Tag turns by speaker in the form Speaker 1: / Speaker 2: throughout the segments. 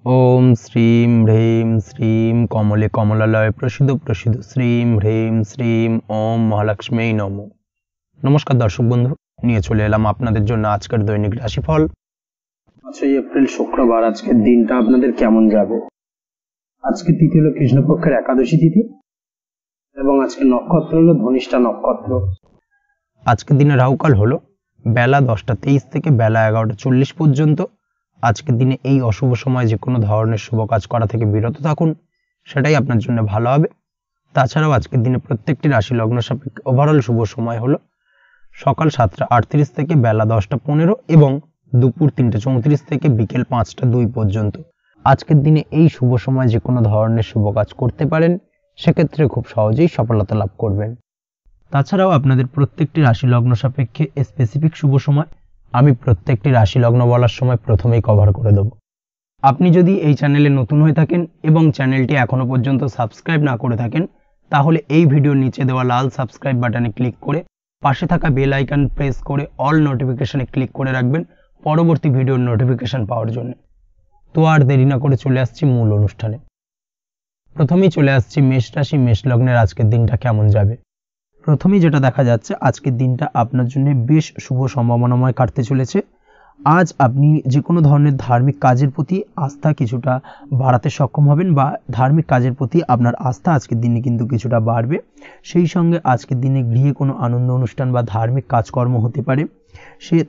Speaker 1: ओम श्रीं ह्रीं श्रीं कमले कमलालय प्रसिद्ध प्रसिद्ध श्रीं ह्रीं श्रीं ओम महालक्ष्मी नमो। नमस्कार दर्शक बंधु, নিয়ে চলে এলাম আপনাদের জন্য আজকের দৈনিক রাশিফল।
Speaker 2: 5ই এপ্রিল শুক্রবার আজকের দিনটা আপনাদের কেমন যাবে। আজকে তিথি হলো কৃষ্ণপক্ষের একাদশী তিথি এবং আজকে নক্ষত্র হলো ধনিষ্ঠা নক্ষত্র।
Speaker 1: আজকের দিনে রাহুকাল হলো বেলা 10টা 23 থেকে বেলা 11টা 40 পর্যন্ত। আজকের দিনে এই অশুভ সময় যে কোনো ধরনের শুভ কাজ করা থেকে বিরত থাকুন, সেটাই আপনার জন্য ভালো হবে। তাছাড়াও আজকের দিনে প্রত্যেকটি রাশি লগ্ন সাপেক্ষে ওভারঅল শুভ সময় হলো সকাল 7টা 38 থেকে বেলা 10টা 15 এবং দুপুর 3টা 34 থেকে বিকেল 5টা 2 পর্যন্ত। আজকের দিনে এই শুভ সময় যে কোনো ধরনের শুভ কাজ করতে পারেন, সেক্ষেত্রে খুব সহজেই সফলতা লাভ করবেন। তাছাড়াও আপনাদের প্রত্যেকটি রাশি লগ্ন সাপেক্ষে স্পেসিফিক শুভ সময় আমি প্রত্যেকটি রাশি লগ্ন বলার সময় প্রথমেই কভার করে দেব। আপনি যদি এই চ্যানেলে নতুন হয়ে থাকেন এবং চ্যানেলটি এখনো পর্যন্ত সাবস্ক্রাইব না করে থাকেন, তাহলে এই ভিডিওর নিচে দেওয়া লাল সাবস্ক্রাইব বাটনে ক্লিক করে পাশে থাকা বেল আইকন প্রেস করে অল নোটিফিকেশনে ক্লিক করে রাখবেন পরবর্তী ভিডিওর নোটিফিকেশন পাওয়ার জন্য। তো আর দেরি না করে চলে আসছি মূল অনুষ্ঠানে। প্রথমেই চলে আসছি মেষ রাশি মেষ লগ্নের আজকের দিনটা কেমন যাবে। প্রথমেই যেটা দেখা যাচ্ছে, আজকের দিনটা আপনার জন্য বেশ শুভ সম্ভাবনাময় কাটতে চলেছে। আজ আপনি যে কোনো ধরনের ধার্মিক কাজের প্রতি আস্থা কিছুটা বাড়াতে সক্ষম হবেন বা ধার্মিক কাজের প্রতি আপনার আস্থা আজকের দিনে কিন্তু কিছুটা বাড়বে। সেই সঙ্গে আজকের দিনে গৃহে কোনো আনন্দ অনুষ্ঠান বা ধার্মিক কাজকর্ম হতে পারে।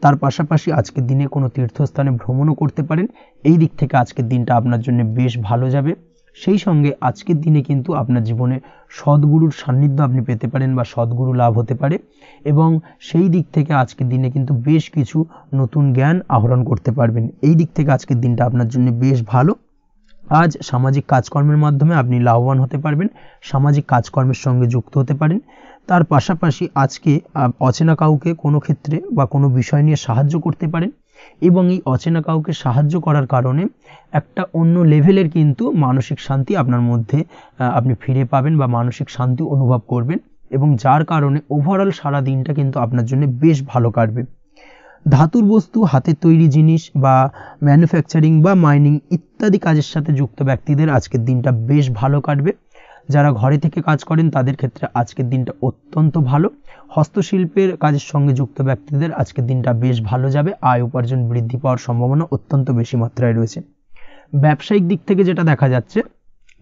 Speaker 1: তার পাশাপাশি আজকের দিনে কোনো তীর্থস্থানে ভ্রমণও করতে পারেন। এই দিক থেকে আজকের দিনটা আপনার জন্য বেশ ভালো যাবে। সেই সঙ্গে আজকের দিনে কিন্তু আপনার জীবনে সদ্গুরুর সান্নিধ্য আপনি পেতে পারেন বা সদ্গুরু লাভ হতে পারে এবং সেই দিক থেকে আজকের দিনে কিন্তু বেশ কিছু নতুন জ্ঞান আহরণ করতে পারবেন। এই দিক থেকে আজকের দিনটা আপনার জন্য বেশ ভালো। আজ সামাজিক কাজকর্মের মাধ্যমে আপনি লাভবান হতে পারবেন, সামাজিক কাজকর্মের সঙ্গে যুক্ত হতে পারেন। তার পাশাপাশি আজকে অচেনা কাউকে কোনো ক্ষেত্রে বা কোনো বিষয় নিয়ে সাহায্য করতে পারেন এবং এই অচেনা কাউকে সাহায্য করার কারণে একটা অন্য লেভেলের কিন্তু মানসিক শান্তি আপনার মধ্যে আপনি ফিরে পাবেন বা মানসিক শান্তি অনুভব করবেন এবং যার কারণে ওভারঅল সারা দিনটা কিন্তু আপনার জন্য বেশ ভালো কাটবে। ধাতুর বস্তু, হাতের তৈরি জিনিস বা ম্যানুফ্যাকচারিং বা মাইনিং ইত্যাদি কাজের সাথে যুক্ত ব্যক্তিদের আজকের দিনটা বেশ ভালো কাটবে। যারা ঘরে থেকে কাজ করেন তাদের ক্ষেত্রে আজকের দিনটা অত্যন্ত ভালো। হস্তশিল্পের কাজের সঙ্গে যুক্ত ব্যক্তিদের আজকের দিনটা বেশ ভালো যাবে। আয় উপার্জন বৃদ্ধি পাওয়ার সম্ভাবনা অত্যন্ত বেশি মাত্রায় রয়েছে। ব্যবসায়িক দিক থেকে যেটা দেখা যাচ্ছে,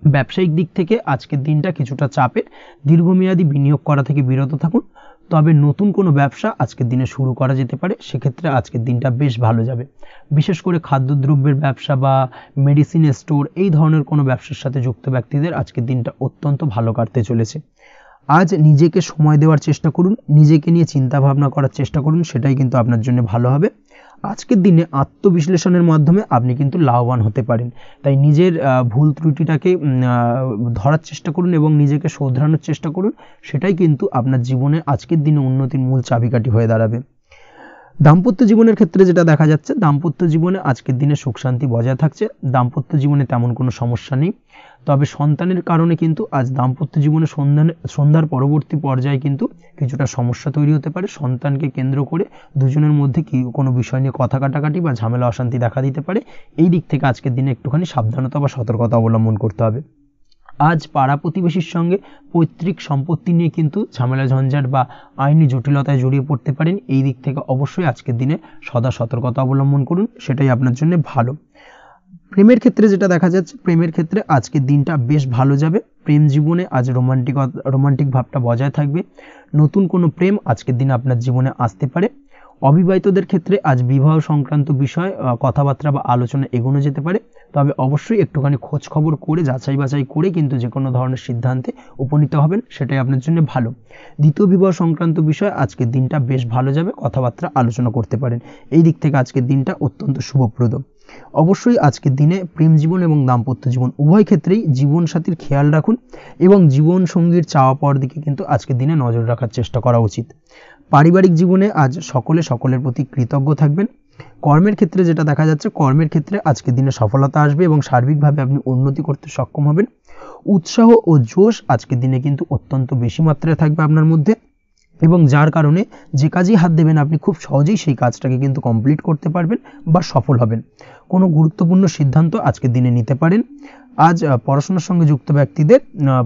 Speaker 1: ব্যবসায়িক দিক থেকে আজকের দিনটা কিছুটা চাপের। দীর্ঘমেয়াদী বিনিয়োগ করা থেকে বিরত থাকুন, তবে নতুন কোনো ব্যবসা আজকের দিনে শুরু করা যেতে পারে। সেক্ষেত্রে আজকের দিনটা বেশ ভালো যাবে। বিশেষ করে খাদ্যদ্রব্যের ব্যবসা বা মেডিসিন স্টোর এই ধরনের কোনো ব্যবসার সাথে যুক্ত ব্যক্তিদের আজকের দিনটা অত্যন্ত ভালো কাটতে চলেছে। আজ নিজেকে সময় দেওয়ার চেষ্টা করুন, নিজেকে নিয়ে চিন্তা ভাবনা করার চেষ্টা করুন, সেটাই কিন্তু আপনার জন্য ভালো হবে। আজকের দিনে আত্মবিশ্লেষণের মাধ্যমে আপনি কিন্তু লাভবান হতে পারেন। তাই নিজের ভুল ত্রুটিটাকে ধরার চেষ্টা করুন এবং নিজেকে শোধরানোর চেষ্টা করুন, সেটাই কিন্তু আপনার জীবনে আজকের দিনে উন্নতির মূল চাবিকাঠি হয়ে দাঁড়াবে। দাম্পত্য জীবনের ক্ষেত্রে যেটা দেখা যাচ্ছে, দাম্পত্য জীবনে আজকের দিনে সুখ শান্তি বজায় থাকছে। দাম্পত্য জীবনে তেমন কোনো সমস্যা নেই, তবে সন্তানের কারণে কিন্তু আজ দাম্পত্য জীবনে সন্ধ্যার পরবর্তী পর্যায়ে কিন্তু কিছুটা সমস্যা তৈরি হতে পারে। সন্তানকে কেন্দ্র করে দুজনের মধ্যে কোনো বিষয় নিয়ে কথা কাটাকাটি বা ঝামেলা অশান্তি দেখা দিতে পারে। এই দিক থেকে আজকের দিনে একটুখানি সাবধানতা বা সতর্কতা অবলম্বন করতে হবে। আজ পাড়া প্রতিবেশীর সঙ্গে পৈতৃক সম্পত্তি নিয়ে কিন্তু ঝামেলা ঝঞ্ঝাট বা আইনি জটিলতায় জড়িয়ে পড়তে পারেন। এই দিক থেকে অবশ্যই আজকের দিনে সদা সতর্কতা অবলম্বন করুন, সেটাই আপনার জন্য ভালো। প্রেমের ক্ষেত্রে যেটা দেখা যাচ্ছে, প্রেমের ক্ষেত্রে আজকের দিনটা বেশ ভালো যাবে। প্রেম জীবনে আজ রোমান্টিক ভাবটা বজায় থাকবে। নতুন কোনো প্রেম আজকের দিনে আপনার জীবনে আসতে পারে। অবিবাহিতদের ক্ষেত্রে আজ বিবাহ সংক্রান্ত বিষয় কথাবার্তা বা আলোচনা এগোনো যেতে পারে, তবে অবশ্যই একটুখানি খোঁজ খবর করে যাচাই বাছাই করে কিন্তু যে কোনো ধরনের সিদ্ধান্তে উপনীত হবেন, সেটাই আপনার জন্য ভালো। দ্বিতীয় বিবাহ সংক্রান্ত বিষয় আজকের দিনটা বেশ ভালো যাবে, কথাবার্তা আলোচনা করতে পারেন। এই দিক থেকে আজকের দিনটা অত্যন্ত শুভপ্রদ। অবশ্যই আজকের দিনে প্রেম জীবন এবং দাম্পত্য জীবন উভয় ক্ষেত্রেই জীবনসাথীর খেয়াল রাখুন এবং জীবন সঙ্গীর চাওয়া পাওয়ার দিকে কিন্তু আজকের দিনে নজর রাখার চেষ্টা করা উচিত। পারিবারিক জীবনে আজ সকলের প্রতি কৃতজ্ঞ থাকবেন। কর্মের ক্ষেত্রে যেটা দেখা যাচ্ছে, কর্মের ক্ষেত্রে আজকের দিনে সফলতা আসবে এবং সার্বিকভাবে আপনি উন্নতি করতে সক্ষম হবেন। উৎসাহ ও জোশ আজকের দিনে কিন্তু অত্যন্ত বেশি মাত্রায় থাকবে আপনার মধ্যে। এবং যার কারণে যে কাজেই হাত দেবেন আপনি খুব সহজেই সেই কাজটাকে কিন্তু কমপ্লিট করতে পারবেন বা সফল হবেন। কোনো গুরুত্বপূর্ণ সিদ্ধান্ত আজকের দিনে নিতে পারেন। আজ পড়াশোনার সঙ্গে যুক্ত ব্যক্তিদের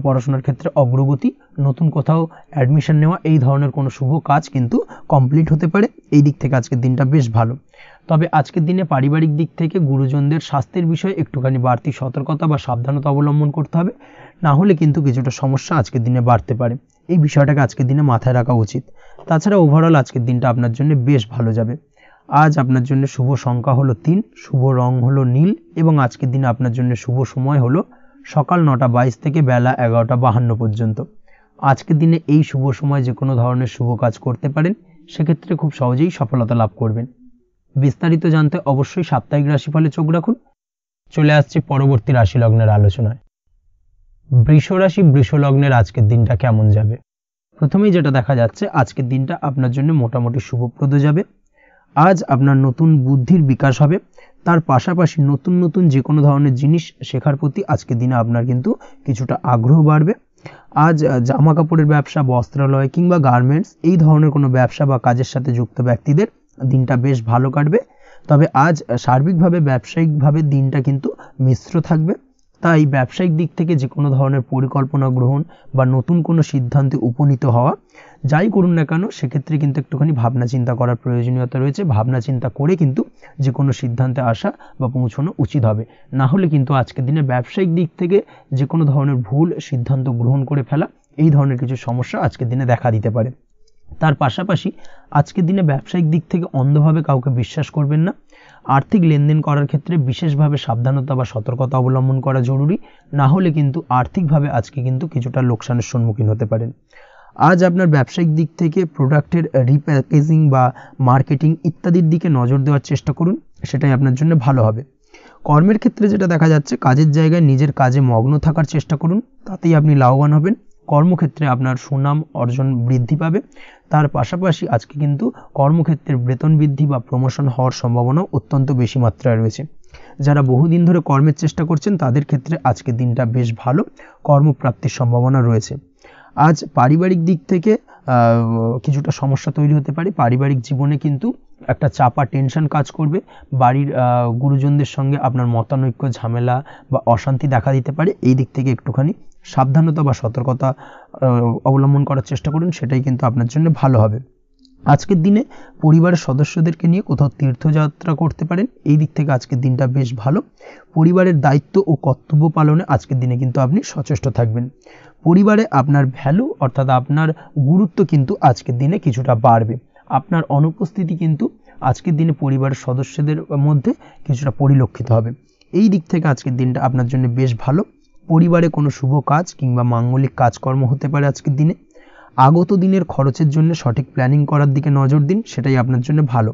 Speaker 1: পড়াশোনার ক্ষেত্রে অগ্রগতি, নতুন কোথাও অ্যাডমিশন নেওয়া, এই ধরনের কোনো শুভ কাজ কিন্তু কমপ্লিট হতে পারে। এই দিক থেকে আজকের দিনটা বেশ ভালো। তবে আজকের দিনে পারিবারিক দিক থেকে গুরুজনদের স্বাস্থ্যের বিষয়ে একটুখানি বাড়তি সতর্কতা বা সাবধানতা অবলম্বন করতে হবে, না হলে কিন্তু কিছুটা সমস্যা আজকের দিনে বাড়তে পারে। এই বিষয়টাকে আজকের দিনে মাথায় রাখা উচিত। তাছাড়া ওভারঅল আজকের দিনটা আপনার জন্য বেশ ভালো যাবে। আজ আপনার জন্য শুভ সংখ্যা হলো 3, শুভ রং হলো নীল এবং আজকের দিনে আপনার জন্য শুভ সময় হলো সকাল 9:22 থেকে বেলা 11:52 পর্যন্ত। আজকের দিনে এই শুভ সময় যে কোনো ধরনের শুভ কাজ করতে পারেন, সেক্ষেত্রে খুব সহজেই সফলতা লাভ করবেন। বিস্তারিত জানতে অবশ্যই সাপ্তাহিক রাশিফলে চোখ রাখুন। চলে আসছি পরবর্তী রাশি লগ্নের আলোচনায়। বৃষ রাশি, বৃষ লগ্নের আজকের দিনটা কেমন যাবে? প্রথমেই যেটা দেখা যাচ্ছে, আজকের দিনটা আপনার জন্য মোটামুটি শুভপ্রদ যাবে। আজ আপনার নতুন বুদ্ধির বিকাশ হবে, তার পাশাপাশি নতুন নতুন যে কোনো ধরনের জিনিস শেখার প্রতি আজকের দিনে আপনার কিন্তু কিছুটা আগ্রহ বাড়বে। আজ জামা কাপড়ের ব্যবসা, বস্ত্রালয় কিংবা গার্মেন্টস এই ধরনের কোনো ব্যবসা বা কাজের সাথে যুক্ত ব্যক্তিদের দিনটা বেশ ভালো কাটবে। তবে আজ সার্বিকভাবে ব্যবসায়িকভাবে দিনটা কিন্তু মিশ্র থাকবে। তাই ব্যবসায়িক দিক থেকে যে কোনো ধরনের পরিকল্পনা গ্রহণ বা নতুন কোনো সিদ্ধান্তে উপনীত হওয়া, যাই করুন না কেন সেক্ষেত্রে কিন্তু একটুখানি ভাবনা চিন্তা করার প্রয়োজনীয়তা রয়েছে। ভাবনা চিন্তা করে কিন্তু যে কোনো সিদ্ধান্তে আসা বা পৌঁছানো উচিত হবে, না হলে কিন্তু আজকের দিনে ব্যবসায়িক দিক থেকে যে কোনো ধরনের ভুল সিদ্ধান্ত গ্রহণ করে ফেলা, এই ধরনের কিছু সমস্যা আজকের দিনে দেখা দিতে পারে। তার পাশাপাশি আজকের দিনে ব্যবসায়িক দিক থেকে অন্ধভাবে কাউকে বিশ্বাস করবেন না। আর্থিক লেনদেন করার ক্ষেত্রে বিশেষভাবে সাবধানতা বা সতর্কতা অবলম্বন করা জরুরি, না হলে কিন্তু আর্থিকভাবে আজকে কিন্তু কিছুটা লোকসানের সম্মুখীন হতে পারেন। আজ আপনার ব্যবসায়িক দিক থেকে প্রোডাক্টের রিপ্যাকেজিং বা মার্কেটিং ইত্যাদির দিকে নজর দেওয়ার চেষ্টা করুন, সেটাই আপনার জন্য ভালো হবে। কর্মের ক্ষেত্রে যেটা দেখা যাচ্ছে, কাজের জায়গায় নিজের কাজে মগ্ন থাকার চেষ্টা করুন, তাতেই আপনি লাভবান হবেন। কর্মক্ষেত্রে আপনার সুনাম অর্জন বৃদ্ধি পাবে। তার পাশাপাশি আজকে কিন্তু কর্মক্ষেত্রের বেতন বৃদ্ধি বা প্রমোশন হওয়ার সম্ভাবনা অত্যন্ত বেশি মাত্রায় রয়েছে। যারা বহুদিন ধরে কর্মের চেষ্টা করছেন তাদের ক্ষেত্রে আজকের দিনটা বেশ ভালো, কর্মপ্রাপ্তির সম্ভাবনা রয়েছে। আজ পারিবারিক দিক থেকে কিছুটা সমস্যা তৈরি হতে পারে। পারিবারিক জীবনে কিন্তু একটা চাপা টেনশন কাজ করবে। বাড়ির গুরুজনদের সঙ্গে আপনার মতানৈক্য, ঝামেলা বা অশান্তি দেখা দিতে পারে। এই দিক থেকে একটুখানি সাবধানতা বা সতর্কতা অবলম্বন করার চেষ্টা করুন, সেটাই কিন্তু আপনার জন্য ভালো হবে। আজকের দিনে পরিবারের সদস্যদেরকে নিয়ে কোথাও তীর্থযাত্রা করতে পারেন। এই দিক থেকে আজকের দিনটা বেশ ভালো। পরিবারের দায়িত্ব ও কর্তব্য পালনে আজকের দিনে কিন্তু আপনি সচেষ্ট থাকবেন। পরিবারে আপনার ভ্যালু অর্থাৎ আপনার গুরুত্ব কিন্তু আজকের দিনে কিছুটা বাড়বে। আপনার অনুপস্থিতি কিন্তু আজকের দিনে পরিবারের সদস্যদের মধ্যে কিছুটা পরিলক্ষিত হবে। এই দিক থেকে আজকের দিনটা আপনার জন্য বেশ ভালো। পরিবারে কোনো শুভ কাজ কিংবা মাঙ্গলিক কাজকর্ম হতে পারে আজকের দিনে। আগত দিনের খরচের জন্য সঠিক প্ল্যানিং করার দিকে নজর দিন, সেটাই আপনার জন্য ভালো।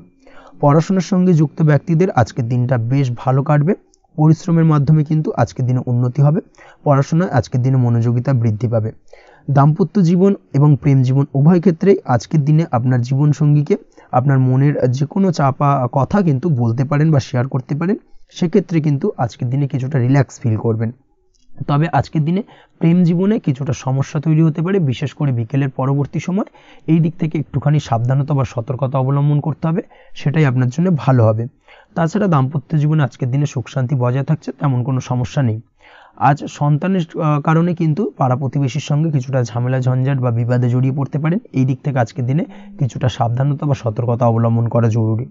Speaker 1: পড়াশোনার সঙ্গে যুক্ত ব্যক্তিদের আজকের দিনটা বেশ ভালো কাটবে। পরিশ্রমের মাধ্যমে কিন্তু আজকের দিনে উন্নতি হবে। পড়াশোনায় আজকের দিনে মনোযোগিতা বৃদ্ধি পাবে। দাম্পত্য জীবন এবং প্রেম জীবন উভয় ক্ষেত্রেই আজকের দিনে আপনার জীবনসঙ্গীকে আপনার মনের যে কোনো চাপা কথা কিন্তু বলতে পারেন বা শেয়ার করতে পারেন। সেক্ষেত্রে কিন্তু আজকের দিনে কিছুটা রিল্যাক্স ফিল করবেন। তবে আজকের দিনে প্রেম জীবনে কিছুটা সমস্যা তৈরি হতে পারে, বিশেষ করে বিকেলের পরবর্তী সময়। এই দিক থেকে একটুখানি সাবধানতা বা সতর্কতা অবলম্বন করতে হবে, সেটাই আপনার জন্য ভালো হবে। তাছাড়া দাম্পত্য জীবনে আজকের দিনে সুখ শান্তি বজায় থাকছে, তেমন কোনো সমস্যা নেই। আজ সন্তানের কারণে কিন্তু পাড়া প্রতিবেশীর সঙ্গে কিছুটা ঝামেলা ঝঞ্ঝাট বা বিবাদে জড়িয়ে পড়তে পারেন। এই দিক থেকে আজকের দিনে কিছুটা সাবধানতা বা সতর্কতা অবলম্বন করা জরুরি।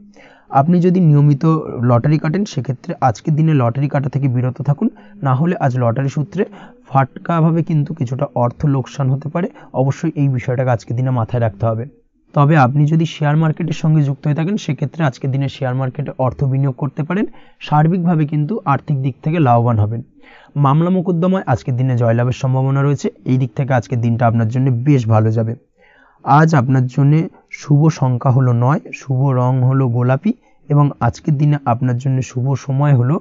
Speaker 1: আপনি যদি নিয়মিত লটারি কাটেন, সেক্ষেত্রে আজকের দিনে লটারি কাটা থেকে বিরত থাকুন, না হলে আজ লটারি সূত্রে ফাটকাভাবে কিন্তু কিছুটা অর্থ লোকসান হতে পারে। অবশ্যই এই বিষয়টাকে আজকের দিনে মাথায় রাখতে হবে। তবে আপনি যদি শেয়ার মার্কেটের সঙ্গে যুক্ত হয়ে থাকেন, সেক্ষেত্রে আজকের দিনে শেয়ার মার্কেটে অর্থ বিনিয়োগ করতে পারেন। সার্বিকভাবে কিন্তু আর্থিক দিক থেকে লাভবান হবেন। মামলা মোকদ্দমায় আজকের দিনে জয়লাভের সম্ভাবনা রয়েছে। এই দিক থেকে আজকের দিনটা আপনার জন্য বেশ ভালো যাবে। আজ আপনার জন্য শুভ সংখ্যা হলো 9, শুভ রং হলো গোলাপি এবং আজকের দিনে আপনার জন্য শুভ সময় হলো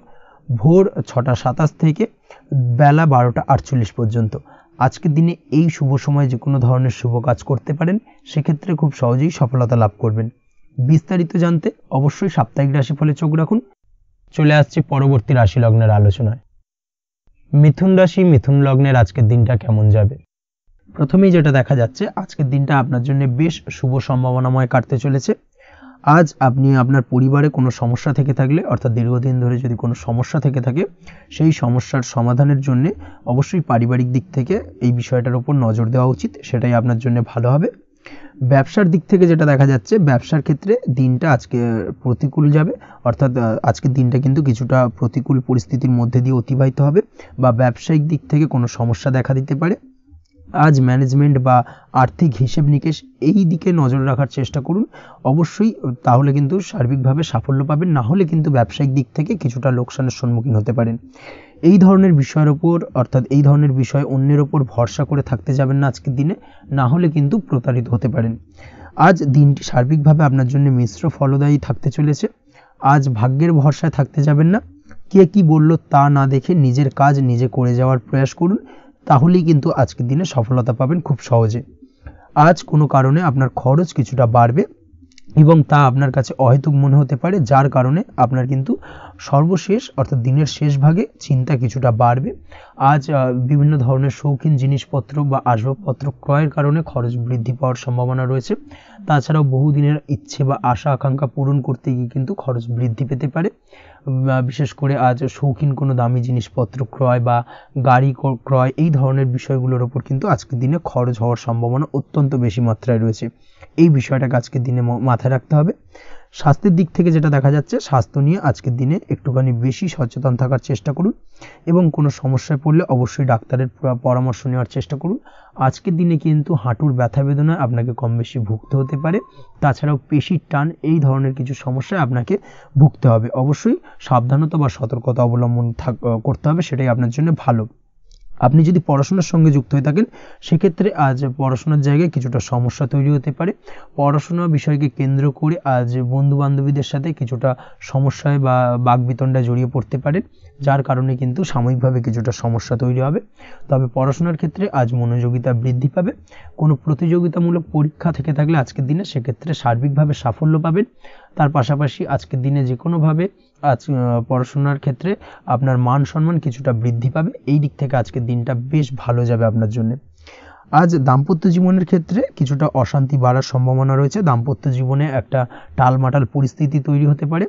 Speaker 1: ভোর 6:27 থেকে বেলা 12:48 পর্যন্ত। আজকের দিনে এই শুভ সময় যে কোনো ধরনের শুভ কাজ করতে পারেন, সেক্ষেত্রে খুব সহজেই সফলতা লাভ করবেন। বিস্তারিত জানতে অবশ্যই সাপ্তাহিক রাশিফলে চোখ রাখুন। চলে আসছি পরবর্তী রাশি লগ্নের আলোচনায়। মিথুন রাশি, মিথুন লগ্নের আজকের দিনটা কেমন যাবে? প্রথমেই যেটা দেখা যাচ্ছে আজকের দিনটা আপনার জন্য বেশ শুভ সম্ভাবনাময় কাটতে চলেছে। আজ আপনি আপনার পরিবারে কোনো সমস্যা থেকে থাকলে, অর্থাৎ দীর্ঘদিন ধরে যদি কোনো সমস্যা থেকে থাকে, সেই সমস্যার সমাধানের জন্য অবশ্যই পারিবারিক দিক থেকে এই বিষয়টার উপর নজর দেওয়া উচিত, সেটাই আপনার জন্য ভালো হবে। ব্যবসার দিক থেকে যেটা দেখা যাচ্ছে, ব্যবসার ক্ষেত্রে দিনটা আজকে প্রতিকূল যাবে, অর্থাৎ আজকের দিনটা কিন্তু কিছুটা প্রতিকূল পরিস্থিতির মধ্যে দিয়ে অতিবাহিত হবে বা ব্যবসায়িক দিক থেকে কোনো সমস্যা দেখা দিতে পারে। আজ ম্যানেজমেন্ট বা আর্থিক হিসেব নিকেশ এই দিকে নজর রাখার চেষ্টা করুন অবশ্যই, তাহলে কিন্তু সার্বিকভাবে সাফল্য পাবেন, না হলে কিন্তু ব্যবসায়িক দিক থেকে কিছুটা লোকসানের সম্মুখীন হতে পারেন। এই ধরনের বিষয়ের ওপর, অর্থাৎ এই ধরনের বিষয় অন্যের ওপর ভরসা করে থাকতে যাবেন না আজকের দিনে, না হলে কিন্তু প্রতারিত হতে পারেন। আজ দিনটি সার্বিকভাবে আপনার জন্য মিশ্র ফলদায়ী থাকতে চলেছে। আজ ভাগ্যের ভরসায় থাকতে যাবেন না, কে কি বলল তা না দেখে নিজের কাজ নিজে করে যাওয়ার প্রয়াস করুন, তাহলেই কিন্তু আজকের দিনে সফলতা পাবেন খুব সহজে। আজ কোনো কারণে আপনার খরচ কিছুটা বাড়বে এবং তা আপনার কাছে অহেতুক মনে হতে পারে, যার কারণে আপনার কিন্তু সর্বশেষ অর্থাৎ দিনের শেষ ভাগে চিন্তা কিছুটা বাড়বে। আজ বিভিন্ন ধরনের শৌখিন জিনিসপত্র বা আসবাবপত্র ক্রয়ের কারণে খরচ বৃদ্ধি পাওয়ার সম্ভাবনা রয়েছে। তাছাড়াও বহুদিনের ইচ্ছে বা আশা আকাঙ্ক্ষা পূরণ করতে গিয়ে কিন্তু খরচ বৃদ্ধি পেতে পারে। বিশেষ করে আজ শৌখিন কোনো দামি জিনিসপত্র ক্রয় বা গাড়ি ক্রয় এই ধরনের বিষয়গুলোর ওপর কিন্তু আজকের দিনে খরচ হওয়ার সম্ভাবনা অত্যন্ত বেশি মাত্রায় রয়েছে। এই বিষয়টাকে আজকের দিনে মাথায় রাখতে হবে। স্বাস্থ্যের দিক থেকে যেটা দেখা যাচ্ছে, স্বাস্থ্য নিয়ে আজকের দিনে একটুখানি বেশি সচেতন থাকার চেষ্টা করুন এবং কোনো সমস্যায় পড়লে অবশ্যই ডাক্তারের পরামর্শ নেওয়ার চেষ্টা করুন। আজকের দিনে কিন্তু হাঁটুর ব্যথা বেদনায় আপনাকে কম বেশি ভুগতে হতে পারে, তাছাড়াও পেশির টান এই ধরনের কিছু সমস্যায় আপনাকে ভুগতে হবে। অবশ্যই সাবধানতা বা সতর্কতা অবলম্বন করতে হবে, সেটাই আপনার জন্য ভালো। আপনি যদি পড়াশোনার সঙ্গে যুক্ত হয়ে থাকেন, সেক্ষেত্রে আজ পড়াশোনার জায়গায় কিছুটা সমস্যা তৈরি হতে পারে। পড়াশোনা বিষয়কে কেন্দ্র করে আজ বন্ধু বান্ধবীদের সাথে কিছুটা সমস্যায় বা বাকবিতণ্ডায় জড়িয়ে পড়তে পারেন, যার কারণে কিন্তু সাময়িকভাবে কিছুটা সমস্যা তৈরি হবে। তবে পড়াশোনার ক্ষেত্রে আজ মনোযোগিতা বৃদ্ধি পাবে। কোনো প্রতিযোগিতামূলক পরীক্ষা থেকে থাকলে আজকের দিনে সেক্ষেত্রে সার্বিকভাবে সাফল্য পাবেন। তার পাশাপাশি আজকের দিনে যে কোনোভাবে আজ পড়াশোনার ক্ষেত্রে আপনার মান সম্মান কিছুটা বৃদ্ধি পাবে। এই দিক থেকে আজকের দিনটা বেশ ভালো যাবে আপনার জন্য। আজ দাম্পত্য জীবনের ক্ষেত্রে কিছুটা অশান্তি বাড়ার সম্ভাবনা রয়েছে। দাম্পত্য জীবনে একটা টালমাটাল পরিস্থিতি তৈরি হতে পারে।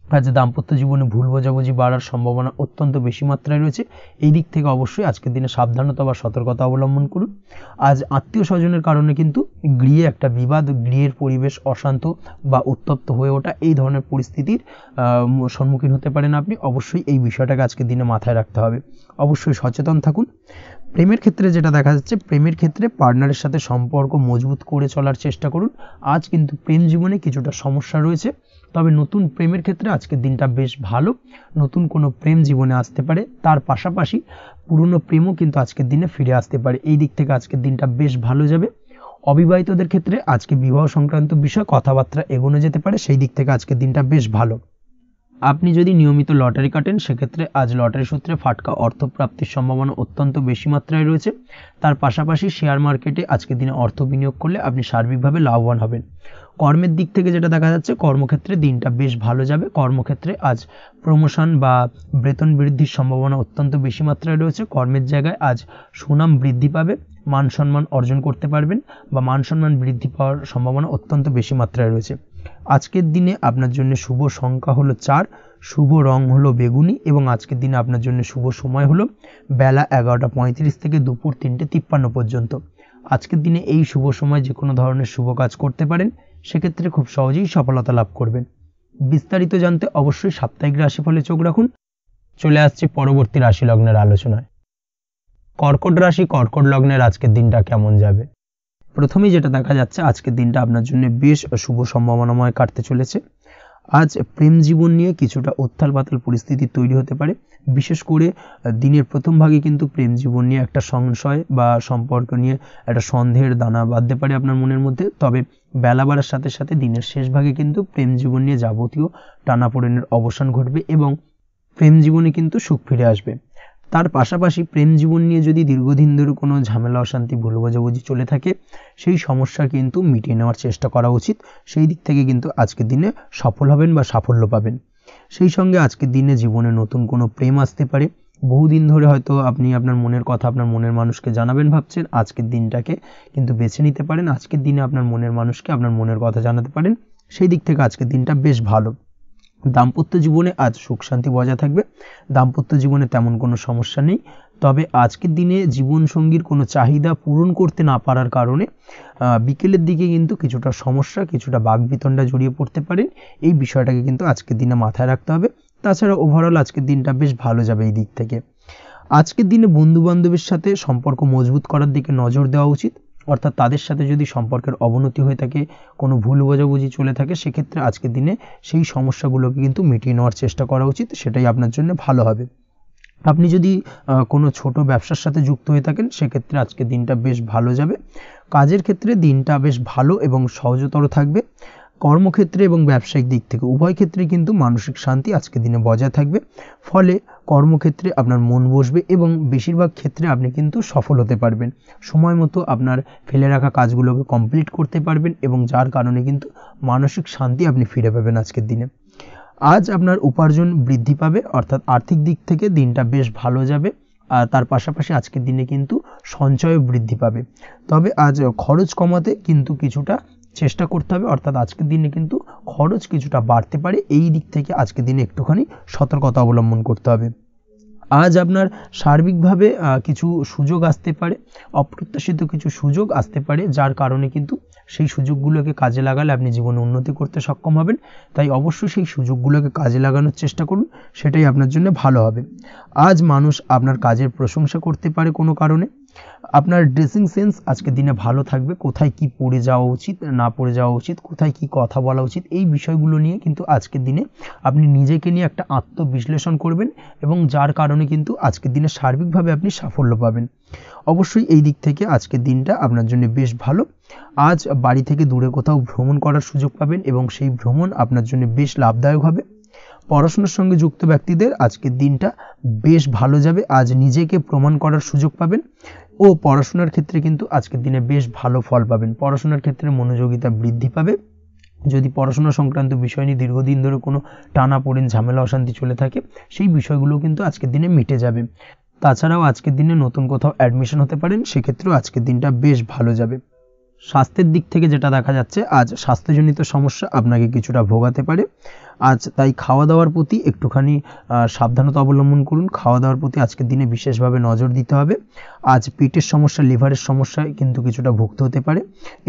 Speaker 1: আজ দাম্পত্য জীবনে ভুল বোঝাবুঝি বাড়ার সম্ভাবনা অত্যন্ত বেশি মাত্রায় রয়েছে। এই দিক থেকে অবশ্যই আজকের দিনে সাবধানতা বা সতর্কতা অবলম্বন করুন। আজ আত্মীয় স্বজনের কারণে কিন্তু গৃহে একটা বিবাদ, গৃহের পরিবেশ অশান্ত বা উত্তপ্ত হয়ে ওঠা এই ধরনের পরিস্থিতির সম্মুখীন হতে পারেন আপনি। অবশ্যই এই বিষয়টাকে আজকের দিনে মাথায় রাখতে হবে। অবশ্যই সচেতন থাকুন। প্রেমের ক্ষেত্রে যেটা দেখা যাচ্ছে, প্রেমের ক্ষেত্রে পার্টনারের সাথে সম্পর্ক মজবুত করে চলার চেষ্টা করুন। আজ কিন্তু প্রেম জীবনে কিছুটা সমস্যা রয়েছে, তবে নতুন প্রেমের ক্ষেত্রে আজকের দিনটা বেশ ভালো। নতুন কোনো প্রেম জীবনে আসতে পারে, তার পাশাপাশি পুরনো প্রেমও কিন্তু আজকের দিনে ফিরে আসতে পারে। এই দিক থেকে আজকের দিনটা বেশ ভালো যাবে। অবিবাহিতদের ক্ষেত্রে আজকে বিবাহ সংক্রান্ত বিষয় কথাবার্তা এগোনো যেতে পারে, সেই দিক থেকে আজকের দিনটা বেশ ভালো। আপনি যদি নিয়মিত লটারি কাটেন, সেক্ষেত্রে আজ লটারি সূত্রে ফাটকা অর্থপ্রাপ্তির সম্ভাবনা অত্যন্ত বেশি মাত্রায় রয়েছে। তার পাশাপাশি শেয়ার মার্কেটে আজকের দিনে অর্থ বিনিয়োগ করলে আপনি সার্বিকভাবে লাভবান হবেন। কর্মের দিক থেকে যেটা দেখা যাচ্ছে, কর্মক্ষেত্রে দিনটা বেশ ভালো যাবে। কর্মক্ষেত্রে আজ প্রমোশন বা বেতন বৃদ্ধির সম্ভাবনা অত্যন্ত বেশি মাত্রায় রয়েছে। কর্মের জায়গায় আজ সুনাম বৃদ্ধি পাবে, মান সম্মান অর্জন করতে পারবেন বা মান সম্মান বৃদ্ধি পাওয়ার সম্ভাবনা অত্যন্ত বেশি মাত্রায় রয়েছে। আজকের দিনে আপনার জন্য শুভ সংখ্যা হলো 4, শুভ রং হলো বেগুনি এবং আজকের দিনে আপনার জন্য শুভ সময় হলো বেলা 11:35 থেকে দুপুর 3:53 পর্যন্ত। আজকের দিনে এই শুভ সময় যে কোনো ধরনের শুভ কাজ করতে পারেন, সেক্ষেত্রে খুব সহজেই সফলতা লাভ করবেন। বিস্তারিত জানতে অবশ্যই সাপ্তাহিক রাশিফলে চোখ রাখুন। চলে আসছে পরবর্তী রাশি লগ্নের আলোচনায়। কর্কট রাশি, কর্কট লগ্নের আজকের দিনটা কেমন যাবে? প্রথমেই যেটা দেখা যাচ্ছে, আজকের দিনটা আপনার জন্য বেশ শুভ সম্ভাবনাময় কাটতে চলেছে। আজ প্রেম জীবন নিয়ে কিছুটা উত্থাল পাতাল পরিস্থিতি তৈরি হতে পারে। বিশেষ করে দিনের প্রথম ভাগে কিন্তু প্রেম জীবন নিয়ে একটা সংশয় বা সম্পর্ক নিয়ে একটা সন্দেহের দানা বাঁধতে পারে আপনার মনের মধ্যে। তবে বেলা বাড়ার সাথে সাথে দিনের শেষ ভাগে কিন্তু প্রেম জীবন নিয়ে যাবতীয় টানাপোড়েনের অবসান ঘটবে এবং প্রেম জীবনে কিন্তু সুখ ফিরে আসবে। তার পাশাপাশি প্রেম জীবন নিয়ে যদি দীর্ঘদিন ধরে কোনো ঝামেলা অশান্তি ভুল বোঝাবুঝি চলে থাকে, সেই সমস্যা কিন্তু মিটিয়ে নেওয়ার চেষ্টা করা উচিত। সেই দিক থেকে কিন্তু আজকের দিনে সফল হবেন বা সাফল্য পাবেন। সেই সঙ্গে আজকের দিনে জীবনে নতুন কোনো প্রেম আসতে পারে। বহুদিন ধরে হয়তো আপনি আপনার মনের কথা আপনার মনের মানুষকে জানাবেন ভাবছেন, আজকের দিনটাকে কিন্তু বেছে নিতে পারেন। আজকের দিনে আপনার মনের মানুষকে আপনার মনের কথা জানাতে পারেন, সেই দিক থেকে আজকের দিনটা বেশ ভালো। দাম্পত্য জীবনে আজ সুখ শান্তি বজায় থাকবে, দাম্পত্য জীবনে তেমন কোনো সমস্যা নেই। তবে আজকের দিনে জীবনসঙ্গীর কোনো চাহিদা পূরণ করতে না পারার কারণে বিকেলের দিকে কিন্তু কিছুটা সমস্যা, কিছুটা বাকবিতণ্ডা জড়িয়ে পড়তে পারেন। এই বিষয়টাকে কিন্তু আজকের দিনে মাথায় রাখতে হবে। তাছাড়া ওভারঅল আজকের দিনটা বেশ ভালো যাবে এই দিক থেকে। আজকের দিনে বন্ধু বান্ধবের সাথে সম্পর্ক মজবুত করার দিকে নজর দেওয়া উচিত, অর্থাৎ তাদের সাথে যদি সম্পর্কের অবনতি হয়ে থাকে, কোনো ভুল বোঝাবুঝি চলে থাকে, সেক্ষেত্রে আজকের দিনে সেই সমস্যাগুলোকে কিন্তু মিটিয়ে নেওয়ার চেষ্টা করা উচিত, সেটাই আপনার জন্য ভালো হবে। আপনি যদি কোনো ছোট ব্যবসার সাথে যুক্ত হয়ে থাকেন, সেক্ষেত্রে আজকের দিনটা বেশ ভালো যাবে। কাজের ক্ষেত্রে দিনটা বেশ ভালো এবং সহজতর থাকবে। কর্মক্ষেত্রে এবং ব্যবসায়িক দিক থেকে উভয় ক্ষেত্রে কিন্তু মানসিক শান্তি আজকের দিনে বজায় থাকবে। ফলে কর্মক্ষেত্রে আপনার মন বসবে এবং বেশিরভাগ ক্ষেত্রে আপনি কিন্তু সফল হতে পারবেন। সময় মতো আপনার ফেলে রাখা কাজগুলোকে কমপ্লিট করতে পারবেন এবং যার কারণে কিন্তু মানসিক শান্তি আপনি ফিরে পাবেন আজকের দিনে। আজ আপনার উপার্জন বৃদ্ধি পাবে, অর্থাৎ আর্থিক দিক থেকে দিনটা বেশ ভালো যাবে। আর তার পাশাপাশি আজকের দিনে কিন্তু সঞ্চয়ও বৃদ্ধি পাবে। তবে আজ খরচ কমাতে কিন্তু কিছুটা চেষ্টা করতে হবে, অর্থাৎ আজকের দিনে কিন্তু খরচ কিছুটা বাড়তে পারে। এই দিক থেকে আজকের দিনে একটুখানি সতর্কতা অবলম্বন করতে হবে। আজ আপনার সার্বিকভাবে কিছু সুযোগ আসতে পারে, অপ্রত্যাশিত কিছু সুযোগ আসতে পারে, যার কারণে কিন্তু সেই সুযোগগুলোকে কাজে লাগালে আপনি জীবনে উন্নতি করতে সক্ষম হবেন। তাই অবশ্যই সেই সুযোগগুলোকে কাজে লাগানোর চেষ্টা করুন, সেটাই আপনার জন্য ভালো হবে। আজ মানুষ আপনার কাজের প্রশংসা করতে পারে কোনো কারণে। আপনার ড্রেসিং সেন্স আজকের দিনে ভালো থাকবে, কোথায় কি পরে যাওয়া উচিত না পরে যাওয়া উচিত, কোথায় কি কথা বলা উচিত, এই বিষয়গুলো নিয়ে কিন্তু আজকের দিনে আপনি নিজেকে নিয়ে একটা আত্মবিশ্লেষণ করবেন এবং যার কারণে কিন্তু আজকের দিনে সার্বিকভাবে আপনি সাফল্য পাবেন। অবশ্যই এই দিক থেকে আজকের দিনটা আপনার জন্য বেশ ভালো। আজ বাড়ি থেকে দূরে কোথাও ভ্রমণ করার সুযোগ পাবেন এবং সেই ভ্রমণ আপনার জন্য বেশ লাভদায়ক হবে। পড়াশোনার সঙ্গে যুক্ত ব্যক্তিদের আজকের দিনটা বেশ ভালো যাবে। আজ নিজেকে প্রমাণ করার সুযোগ পাবেন ও পড়াশোনার ক্ষেত্রে কিন্তু আজকের দিনে বেশ ভালো ফল পাবেন। পড়াশোনার ক্ষেত্রে মনোযোগিতা বৃদ্ধি পাবে। যদি পড়াশোনা সংক্রান্ত বিষয় নিয়ে দীর্ঘদিন ধরে কোনো টানাপোড়েন ঝামেলা অশান্তি চলে থাকে, সেই বিষয়গুলো কিন্তু আজকের দিনে মিটে যাবে। তাছাড়াও আজকের দিনে নতুন কোথাও অ্যাডমিশন হতে পারেন, সেক্ষেত্রেও আজকের দিনটা বেশ ভালো যাবে। স্বাস্থ্যের দিক থেকে যেটা দেখা যাচ্ছে, আজ স্বাস্থ্যজনিত সমস্যা আপনাকে কিছুটা ভোগাতে পারে। আজ তাই খাওয়া দাওয়ার প্রতি একটুখানি সাবধানতা অবলম্বন করুন। খাওয়া দাওয়ার প্রতি আজকের দিনে বিশেষভাবে নজর দিতে হবে। আজ পেটের সমস্যা, লিভারের সমস্যায় কিন্তু কিছুটা ভুগতে হতে পারে।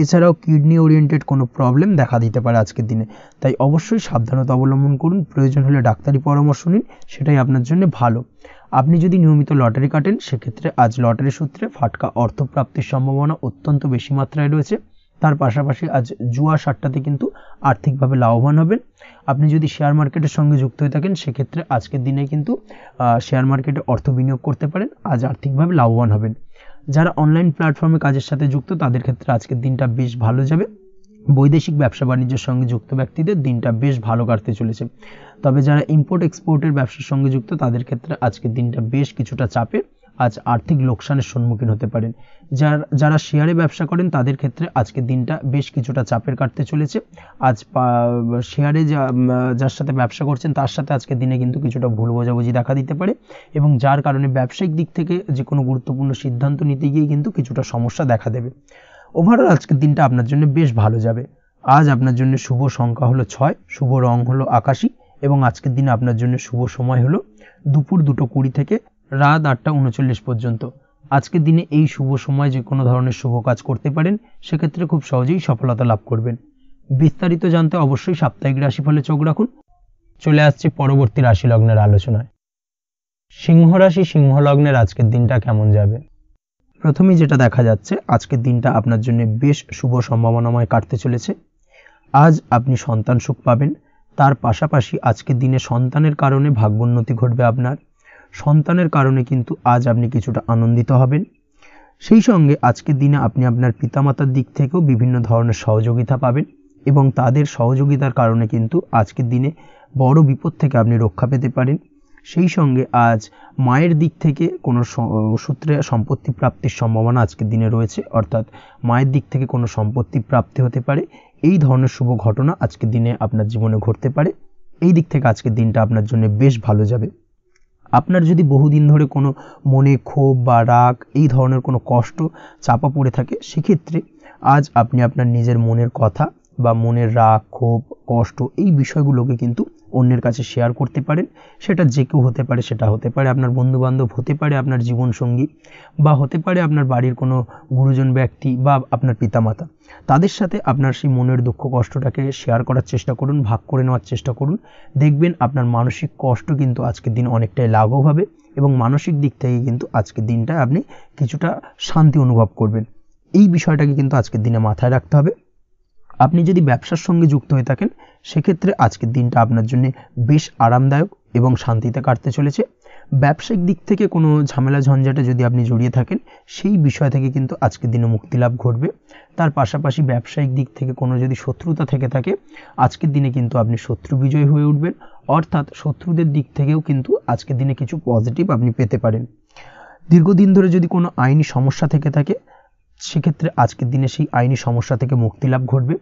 Speaker 1: এছাড়াও কিডনি ওরিয়েন্টেড কোনো প্রবলেম দেখা দিতে পারে আজকের দিনে। তাই অবশ্যই সাবধানতা অবলম্বন করুন, প্রয়োজন হলে ডাক্তারি পরামর্শ নিন, সেটাই আপনার জন্য ভালো। আপনি যদি নিয়মিত লটারি কাটেন, সেক্ষেত্রে আজ লটারি সূত্রে ফাটকা অর্থপ্রাপ্তির সম্ভাবনা অত্যন্ত বেশি মাত্রায় রয়েছে। তার পাশাপাশি আজ জুয়া সাট্টাতে কিন্তু আর্থিকভাবে লাভবান হবেন। আপনি যদি শেয়ার মার্কেটের সঙ্গে যুক্ত হয়ে থাকেন, সেক্ষেত্রে আজকের দিনে কিন্তু শেয়ার মার্কেটে অর্থ বিনিয়োগ করতে পারেন, আজ আর্থিকভাবে লাভবান হবেন। যারা অনলাইন প্ল্যাটফর্মে কাজের সাথে যুক্ত, তাদের ক্ষেত্রে আজকের দিনটা বেশ ভালো যাবে। বৈদেশিক ব্যবসা বাণিজ্যের সঙ্গে যুক্ত ব্যক্তিদের দিনটা বেশ ভালো কাটতে চলেছে। তবে যারা ইম্পোর্ট এক্সপোর্টের ব্যবসার সঙ্গে যুক্ত, তাদের ক্ষেত্রে আজকের দিনটা বেশ কিছুটা চাপের। আজ আর্থিক লোকসানের সম্মুখীন হতে পারেন। যারা শেয়ারে ব্যবসা করেন, তাদের ক্ষেত্রে আজকের দিনটা বেশ কিছুটা চাপের কাটতে চলেছে। আজ শেয়ারে যার সাথে ব্যবসা করছেন, তার সাথে আজকের দিনে কিন্তু কিছুটা ভুল বোঝাবুঝি দেখা দিতে পারে এবং যার কারণে ব্যবসায়িক দিক থেকে যে কোনো গুরুত্বপূর্ণ সিদ্ধান্ত নিতে গিয়ে কিন্তু কিছুটা সমস্যা দেখা দেবে। ওভারঅল আজকের দিনটা আপনার জন্য বেশ ভালো যাবে। আজ আপনার জন্য শুভ সংখ্যা হলো 6, শুভ রং হলো আকাশী এবং আজকের দিনে আপনার জন্য শুভ সময় হলো দুপুর 2:20 থেকে রাত 8:39 পর্যন্ত। আজকের দিনে এই শুভ সময় যে কোনো ধরনের শুভ কাজ করতে পারেন, সেক্ষেত্রে খুব সহজেই সফলতা লাভ করবেন। বিস্তারিত জানতে অবশ্যই সাপ্তাহিক রাশিফলে চোখ রাখুন। চলে আসছে পরবর্তী রাশি লগ্নের আলোচনায়। সিংহ রাশি, সিংহ লগ্নের আজকের দিনটা কেমন যাবে? প্রথমেই যেটা দেখা যাচ্ছে, আজকের দিনটা আপনার জন্য বেশ শুভ সম্ভাবনাময় কাটতে চলেছে। আজ আপনি সন্তান সুখ পাবেন। তার পাশাপাশি আজকের দিনে সন্তানের কারণে ভাগ্যোন্নতি ঘটবে আপনার। সন্তানের কারণে কিন্তু আজ আপনি কিছুটা আনন্দিত হবেন। সেই সঙ্গে আজকের দিনে আপনি আপনার পিতামাতার দিক থেকেও বিভিন্ন ধরনের সহযোগিতা পাবেন এবং তাদের সহযোগিতার কারণে কিন্তু আজকের দিনে বড় বিপদ থেকে আপনি রক্ষা পেতে পারেন। সেই সঙ্গে আজ মায়ের দিক থেকে কোনো সূত্রে সম্পত্তি প্রাপ্তির সম্ভাবনা আজকের দিনে রয়েছে, অর্থাৎ মায়ের দিক থেকে কোনো সম্পত্তি প্রাপ্তি হতে পারে। এই ধরনের শুভ ঘটনা আজকের দিনে আপনার জীবনে ঘটতে পারে। এই দিক থেকে আজকের দিনটা আপনার জন্য বেশ ভালো যাবে। আপনার যদি বহুদিন ধরে কোনো মনে ক্ষোভ বা রাগ এই ধরনের কোনো কষ্ট চাপা পড়ে থাকে, সেক্ষেত্রে আজ আপনি আপনার নিজের মনের কথা বা মনের রাগ, ক্ষোভ, কষ্ট এই বিষয়গুলোকে কিন্তু অন্যের কাছে শেয়ার করতে পারেন। সেটা যে কেউ হতে পারে, সেটা হতে পারে আপনার বন্ধুবান্ধব, হতে পারে আপনার জীবনসঙ্গী, বা হতে পারে আপনার বাড়ির কোনো গুরুজন ব্যক্তি বা আপনার পিতামাতা। তাদের সাথে আপনার সেই মনের দুঃখ কষ্টটাকে শেয়ার করার চেষ্টা করুন, ভাগ করে নেওয়ার চেষ্টা করুন। দেখবেন আপনার মানসিক কষ্ট কিন্তু আজকের দিন অনেকটাই লাঘব হবে এবং মানসিক দিক থেকে কিন্তু আজকের দিনটায় আপনি কিছুটা শান্তি অনুভব করবেন। এই বিষয়টাকে কিন্তু আজকের দিনে মাথায় রাখতে হবে। আপনি যদি ব্যবসার সঙ্গে যুক্ত হয়ে থাকেন, সেক্ষেত্রে আজকের দিনটা আপনার জন্য বেশ আরামদায়ক এবং শান্তিতে কাটতে চলেছে। ব্যবসায়িক দিক থেকে কোনো ঝামেলা ঝঞ্ঝাটে যদি আপনি জড়িয়ে থাকেন, সেই বিষয় থেকে কিন্তু আজকের দিনে মুক্তি লাভ ঘটবে। তার পাশাপাশি ব্যবসায়িক দিক থেকে কোনো যদি শত্রুতা থেকে থাকে, আজকের দিনে কিন্তু আপনি শত্রু বিজয় হয়ে উঠবেন, অর্থাৎ শত্রুদের দিক থেকেও কিন্তু আজকের দিনে কিছু পজিটিভ আপনি পেতে পারেন। দীর্ঘদিন ধরে যদি কোনো আইনি সমস্যা থেকে থাকে, সেক্ষেত্রে আজকের দিনে সেই আইনি সমস্যা থেকে মুক্তি লাভ ঘটবে।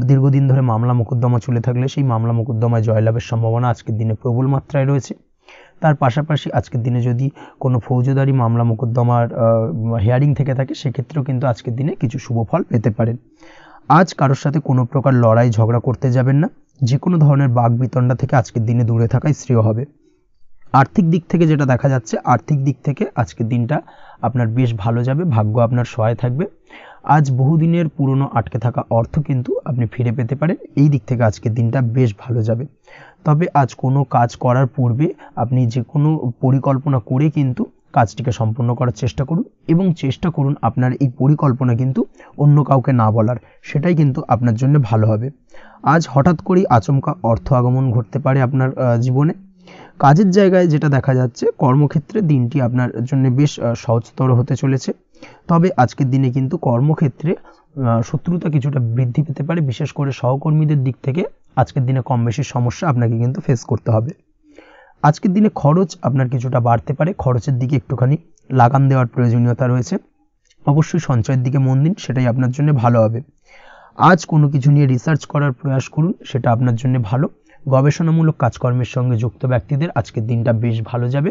Speaker 1: দীর্ঘদিন ধরে মামলা মোকদ্দমা চলে থাকলে সেই মামলা মোকদ্দমায় জয়লাভের সম্ভাবনা আজকের দিনে প্রবল মাত্রায় রয়েছে। তার পাশাপাশি আজকের দিনে যদি কোনো ফৌজদারি মামলা মোকদ্দমার হিয়ারিং থেকে থাকে, সেক্ষেত্রেও কিন্তু আজকের দিনে কিছু শুভ ফল পেতে পারেন। আজ কারোর সাথে কোনো প্রকার লড়াই ঝগড়া করতে যাবেন না। যে কোনো ধরনের বাকবিতণ্ডা থেকে আজকের দিনে দূরে থাকাই শ্রেয় হবে। আর্থিক দিক থেকে যেটা দেখা যাচ্ছে, আর্থিক দিক থেকে আজকের দিনটা আপনার বেশ ভালো যাবে, ভাগ্য আপনার সহায় থাকবে। আজ বহুদিনের পুরনো আটকে থাকা অর্থ কিন্তু আপনি ফিরে পেতে পারেন। এই দিক থেকে আজকের দিনটা বেশ ভালো যাবে। তবে আজ কোনো কাজ করার পূর্বে আপনি যে কোনো পরিকল্পনা করে কিন্তু কাজটিকে সম্পূর্ণ করার চেষ্টা করুন এবং চেষ্টা করুন আপনার এই পরিকল্পনা কিন্তু অন্য কাউকে না বলার, সেটাই কিন্তু আপনার জন্য ভালো হবে। আজ হঠাৎ করেই আচমকা অর্থ আগমন ঘটতে পারে আপনার জীবনে। কাজের জায়গায় যেটা দেখা যাচ্ছে, কর্মক্ষেত্রে দিনটি আপনার জন্য বেশ সহজতর হতে চলেছে। তবে আজকের দিনে কিন্তু কর্মক্ষেত্রে শত্রুতা কিছুটা বৃদ্ধি পেতে পারে, বিশেষ করে সহকর্মীদের দিক থেকে আজকের দিনে কম বেশি সমস্যা আপনাকে কিন্তু ফেস করতে হবে। আজকের দিনে খরচ আপনার কিছুটা বাড়তে পারে, খরচের দিকে একটুখানি লাগাম দেওয়ার প্রয়োজনীয়তা রয়েছে। অবশ্যই সঞ্চয়ের দিকে মন দিন, সেটাই আপনার জন্য ভালো হবে। আজ কোনো কিছু নিয়ে রিসার্চ করার প্রয়াস করুন, সেটা আপনার জন্য ভালো। গবেষণামূলক কাজকর্মের সঙ্গে যুক্ত ব্যক্তিদের আজকের দিনটা বেশ ভালো যাবে।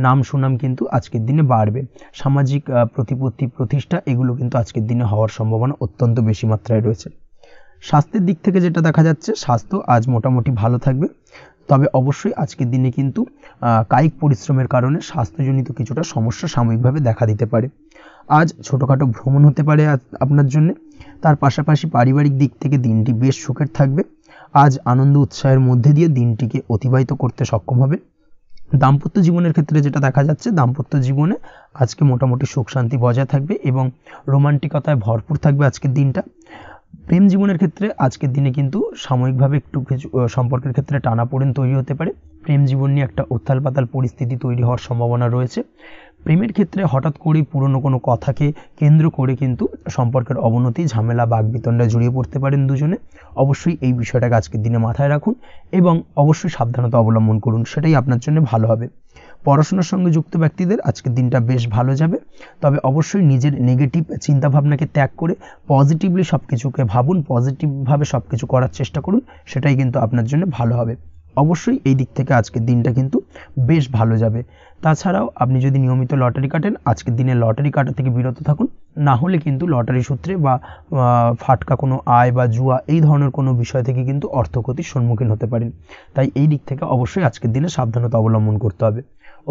Speaker 1: নাম সুনাম কিন্তু আজকের দিনে বাড়বে। সামাজিক প্রতিপত্তি, প্রতিষ্ঠা এগুলো কিন্তু আজকের দিনে হওয়ার সম্ভাবনা অত্যন্ত বেশি মাত্রায় রয়েছে। স্বাস্থ্যের দিক থেকে যেটা দেখা যাচ্ছে, স্বাস্থ্য আজ মোটামুটি ভালো থাকবে। তবে অবশ্যই আজকের দিনে কিন্তু কায়িক পরিশ্রমের কারণে স্বাস্থ্যজনিত কিছুটা সমস্যা সাময়িকভাবে দেখা দিতে পারে। আজ ছোটোখাটো ভ্রমণ হতে পারে আপনার জন্য। তার পাশাপাশি পারিবারিক দিক থেকে দিনটি বেশ সুখের থাকবে। আজ আনন্দ উৎসাহের মধ্যে দিয়ে দিনটিকে অতিবাহিত করতে সক্ষম হবে। দাম্পত্য জীবনের ক্ষেত্রে যেটা দেখা যাচ্ছে, দাম্পত্য জীবনে আজকে মোটামুটি সুখ শান্তি বজায় থাকবে এবং রোমান্টিকতায় ভরপুর থাকবে আজকের দিনটা। প্রেম জীবনের ক্ষেত্রে আজকের দিনে কিন্তু সাময়িকভাবে একটু কিছু সম্পর্কের ক্ষেত্রে টানাপোড়েন তৈরি হতে পারে। প্রেম জীবন নিয়ে একটা উত্থাল পাতাল পরিস্থিতি তৈরি হওয়ার সম্ভাবনা রয়েছে। প্রেমের ক্ষেত্রে হঠাৎ করেই পুরনো কোনো কথাকে কেন্দ্র করে কিন্তু সম্পর্কের অবনতি, ঝামেলা, বাকবিতণ্ডায় জড়িয়ে পড়তে পারেন দুজনে। অবশ্যই এই বিষয়টাকে আজকের দিনে মাথায় রাখুন এবং অবশ্যই সাবধানতা অবলম্বন করুন, সেটাই আপনার জন্য ভালো হবে। পড়াশোনার সঙ্গে যুক্ত ব্যক্তিদের আজকের দিনটা বেশ ভালো যাবে। তবে অবশ্যই নিজের নেগেটিভ চিন্তাভাবনাকে ত্যাগ করে পজিটিভলি সব কিছুকে ভাবুন, পজিটিভভাবে সব কিছু করার চেষ্টা করুন, সেটাই কিন্তু আপনার জন্য ভালো হবে। অবশ্যই এই দিক থেকে আজকের দিনটা কিন্তু বেশ ভালো যাবে। তাছাড়াও আপনি যদি নিয়মিত লটারি কাটেন, আজকের দিনে লটারি কাটা থেকে বিরত থাকুন। না হলে কিন্তু লটারি সূত্রে বা ফাটকা কোনো আয় বা জুয়া এই ধরনের কোনো বিষয় থেকে কিন্তু অর্থক্ষতির সম্মুখীন হতে পারেন। তাই এই দিক থেকে অবশ্যই আজকের দিনে সাবধানতা অবলম্বন করতে হবে।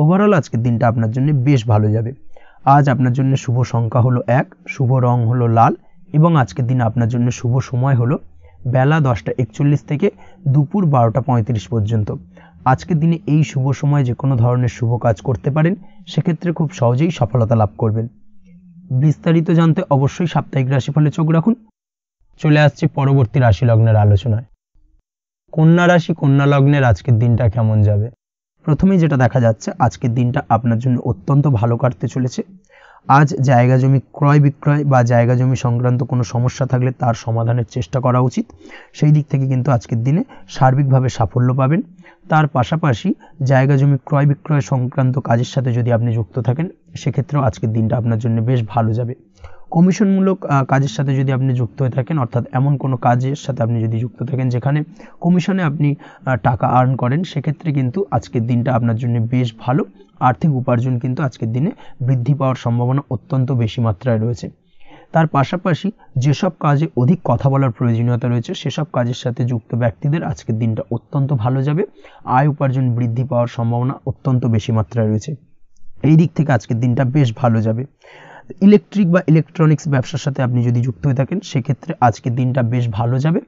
Speaker 1: ওভারঅল আজকের দিনটা আপনার জন্য বেশ ভালো যাবে। আজ আপনার জন্য শুভ সংখ্যা হলো 1, শুভ রং হলো লাল এবং আজকের দিনে আপনার জন্য শুভ সময় হলো বেলা 10:41 থেকে দুপুর 12:35 পর্যন্ত। আজকের দিনে এই শুভ সময় যে কোনো ধরনের শুভ কাজ করতে পারেন, সেক্ষেত্রে খুব সহজেই সফলতা লাভ করবেন। বিস্তারিত জানতে অবশ্যই সাপ্তাহিক রাশিফলে চোখ রাখুন। চলে আসছে পরবর্তী রাশি লগ্নের আলোচনায়। কন্যা রাশি, কন্যা লগ্নের আজকের দিনটা কেমন যাবে? প্রথমেই যেটা দেখা যাচ্ছে, আজকের দিনটা আপনার জন্য অত্যন্ত ভালো কাটতে চলেছে। আজ জায়গা জমি ক্রয় বিক্রয় বা জায়গা জমি সংক্রান্ত কোনো সমস্যা থাকলে তার সমাধানের চেষ্টা করা উচিত। সেই দিক থেকে কিন্তু আজকের দিনে সার্বিকভাবে সাফল্য পাবেন। তার পাশাপাশি জায়গা জমি ক্রয় বিক্রয় সংক্রান্ত কাজের সাথে যদি আপনি যুক্ত থাকেন, সেক্ষেত্রেও আজকের দিনটা আপনার জন্য বেশ ভালো যাবে। কমিশনমূলক কাজের সাথে যদি আপনি যুক্ত হয়ে থাকেন, অর্থাৎ এমন কোনো কাজের সাথে আপনি যদি যুক্ত থাকেন যেখানে কমিশনে আপনি টাকা আর্ন করেন, সেক্ষেত্রে কিন্তু আজকের দিনটা আপনার জন্য বেশ ভালো। আর্থিক উপার্জন কিন্তু আজকের দিনে বৃদ্ধি পাওয়ার সম্ভাবনা অত্যন্ত বেশি মাত্রায় রয়েছে। তার পাশাপাশি যেসব কাজে অধিক কথা বলার প্রয়োজনীয়তা রয়েছে সেসব কাজের সাথে যুক্ত ব্যক্তিদের আজকের দিনটা অত্যন্ত ভালো যাবে। আয় উপার্জন বৃদ্ধি পাওয়ার সম্ভাবনা অত্যন্ত বেশি মাত্রায় রয়েছে। এই দিক থেকে আজকের দিনটা বেশ ভালো যাবে। ইলেকট্রিক বা ইলেকট্রনিক্স ব্যবসার সাথে আপনি যদি যুক্ত হয়ে থাকেন সেক্ষেত্রে আজকের দিনটা বেশ ভালো যাবে।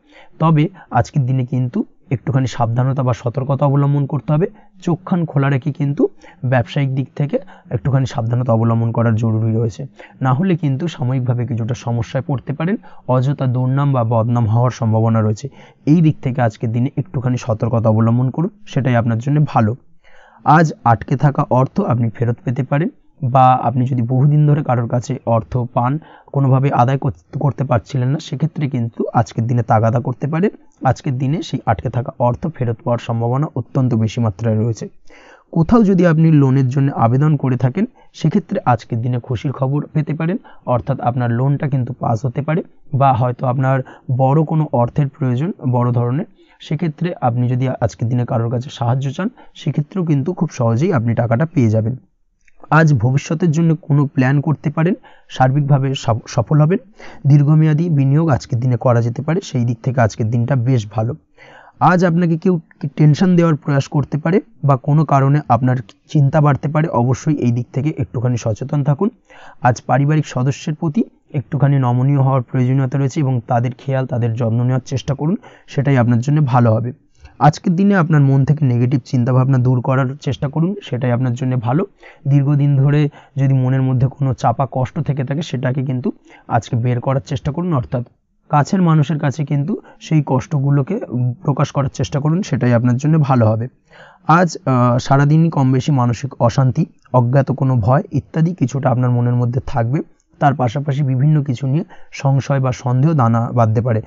Speaker 1: তবে আজকের দিনে কিন্তু একটুখানি সাবধানতা বা সতর্কতা অবলম্বন করতে হবে। চোখ কান খোলা রেখে কিন্তু ব্যবসায়িক দিক থেকে একটুখানি সাবধানতা অবলম্বন করার জরুরি রয়েছে। না হলে কিন্তু সাময়িকভাবে কিছুটা সমস্যায় পড়তে পারেন, অযথা দুর্নাম বা বদনাম হওয়ার সম্ভাবনা রয়েছে। এই দিক থেকে আজকের দিনে একটুখানি সতর্কতা অবলম্বন করুন, সেটাই আপনার জন্য ভালো। আজ আটকে থাকা অর্থ আপনি ফেরত পেতে পারেন, বা আপনি যদি বহুদিন ধরে কারোর কাছে অর্থ পান, কোনোভাবে আদায় করতে পারছিলেন না, সেক্ষেত্রে কিন্তু আজকের দিনে তাগাদা করতে পারেন। আজকের দিনে সেই আটকে থাকা অর্থ ফেরত পাওয়ার সম্ভাবনা অত্যন্ত বেশি মাত্রায় রয়েছে। কোথাও যদি আপনি লোনের জন্য আবেদন করে থাকেন সেক্ষেত্রে আজকের দিনে খুশির খবর পেতে পারেন, অর্থাৎ আপনার লোনটা কিন্তু পাস হতে পারে, বা হয়তো আপনার বড় কোনো অর্থের প্রয়োজন বড় ধরনের, সেক্ষেত্রে আপনি যদি আজকের দিনে কারোর কাছে সাহায্য চান সেক্ষেত্রেও কিন্তু খুব সহজেই আপনি টাকাটা পেয়ে যাবেন। আজ ভবিষ্যতের জন্য কোনো প্ল্যান করতে পারেন, সার্বিকভাবে সফল হবেন। দীর্ঘমেয়াদী বিনিয়োগ আজকের দিনে করা যেতে পারে, সেই দিক থেকে আজকের দিনটা বেশ ভালো। আজ আপনাকে কেউ টেনশন দেওয়ার প্রয়াস করতে পারে বা কোনো কারণে আপনার চিন্তা বাড়তে পারে, অবশ্যই এই দিক থেকে একটুখানি সচেতন থাকুন। আজ পারিবারিক সদস্যের প্রতি একটুখানি নমনীয় হওয়ার প্রয়োজনীয়তা রয়েছে এবং তাদের খেয়াল তাদের যত্ন নেওয়ার চেষ্টা করুন, সেটাই আপনার জন্য ভালো হবে। আজকের দিনে আপনার মন থেকে নেগেটিভ চিন্তাভাবনা দূর করার চেষ্টা করুন, সেটাই আপনার জন্য ভালো। দীর্ঘদিন ধরে যদি মনের মধ্যে কোনো চাপা কষ্ট থেকে থাকে সেটাকে কিন্তু আজকে বের করার চেষ্টা করুন, অর্থাৎ কাছের মানুষের কাছে কিন্তু সেই কষ্টগুলোকে প্রকাশ করার চেষ্টা করুন, সেটাই আপনার জন্য ভালো হবে। আজ সারাদিনই কম বেশি মানসিক অশান্তি, অজ্ঞাত কোনো ভয় ইত্যাদি কিছুটা আপনার মনের মধ্যে থাকবে। তার পাশাপাশি বিভিন্ন কিছু নিয়ে সংশয় বা সন্দেহ দানা বাঁধতে পারে।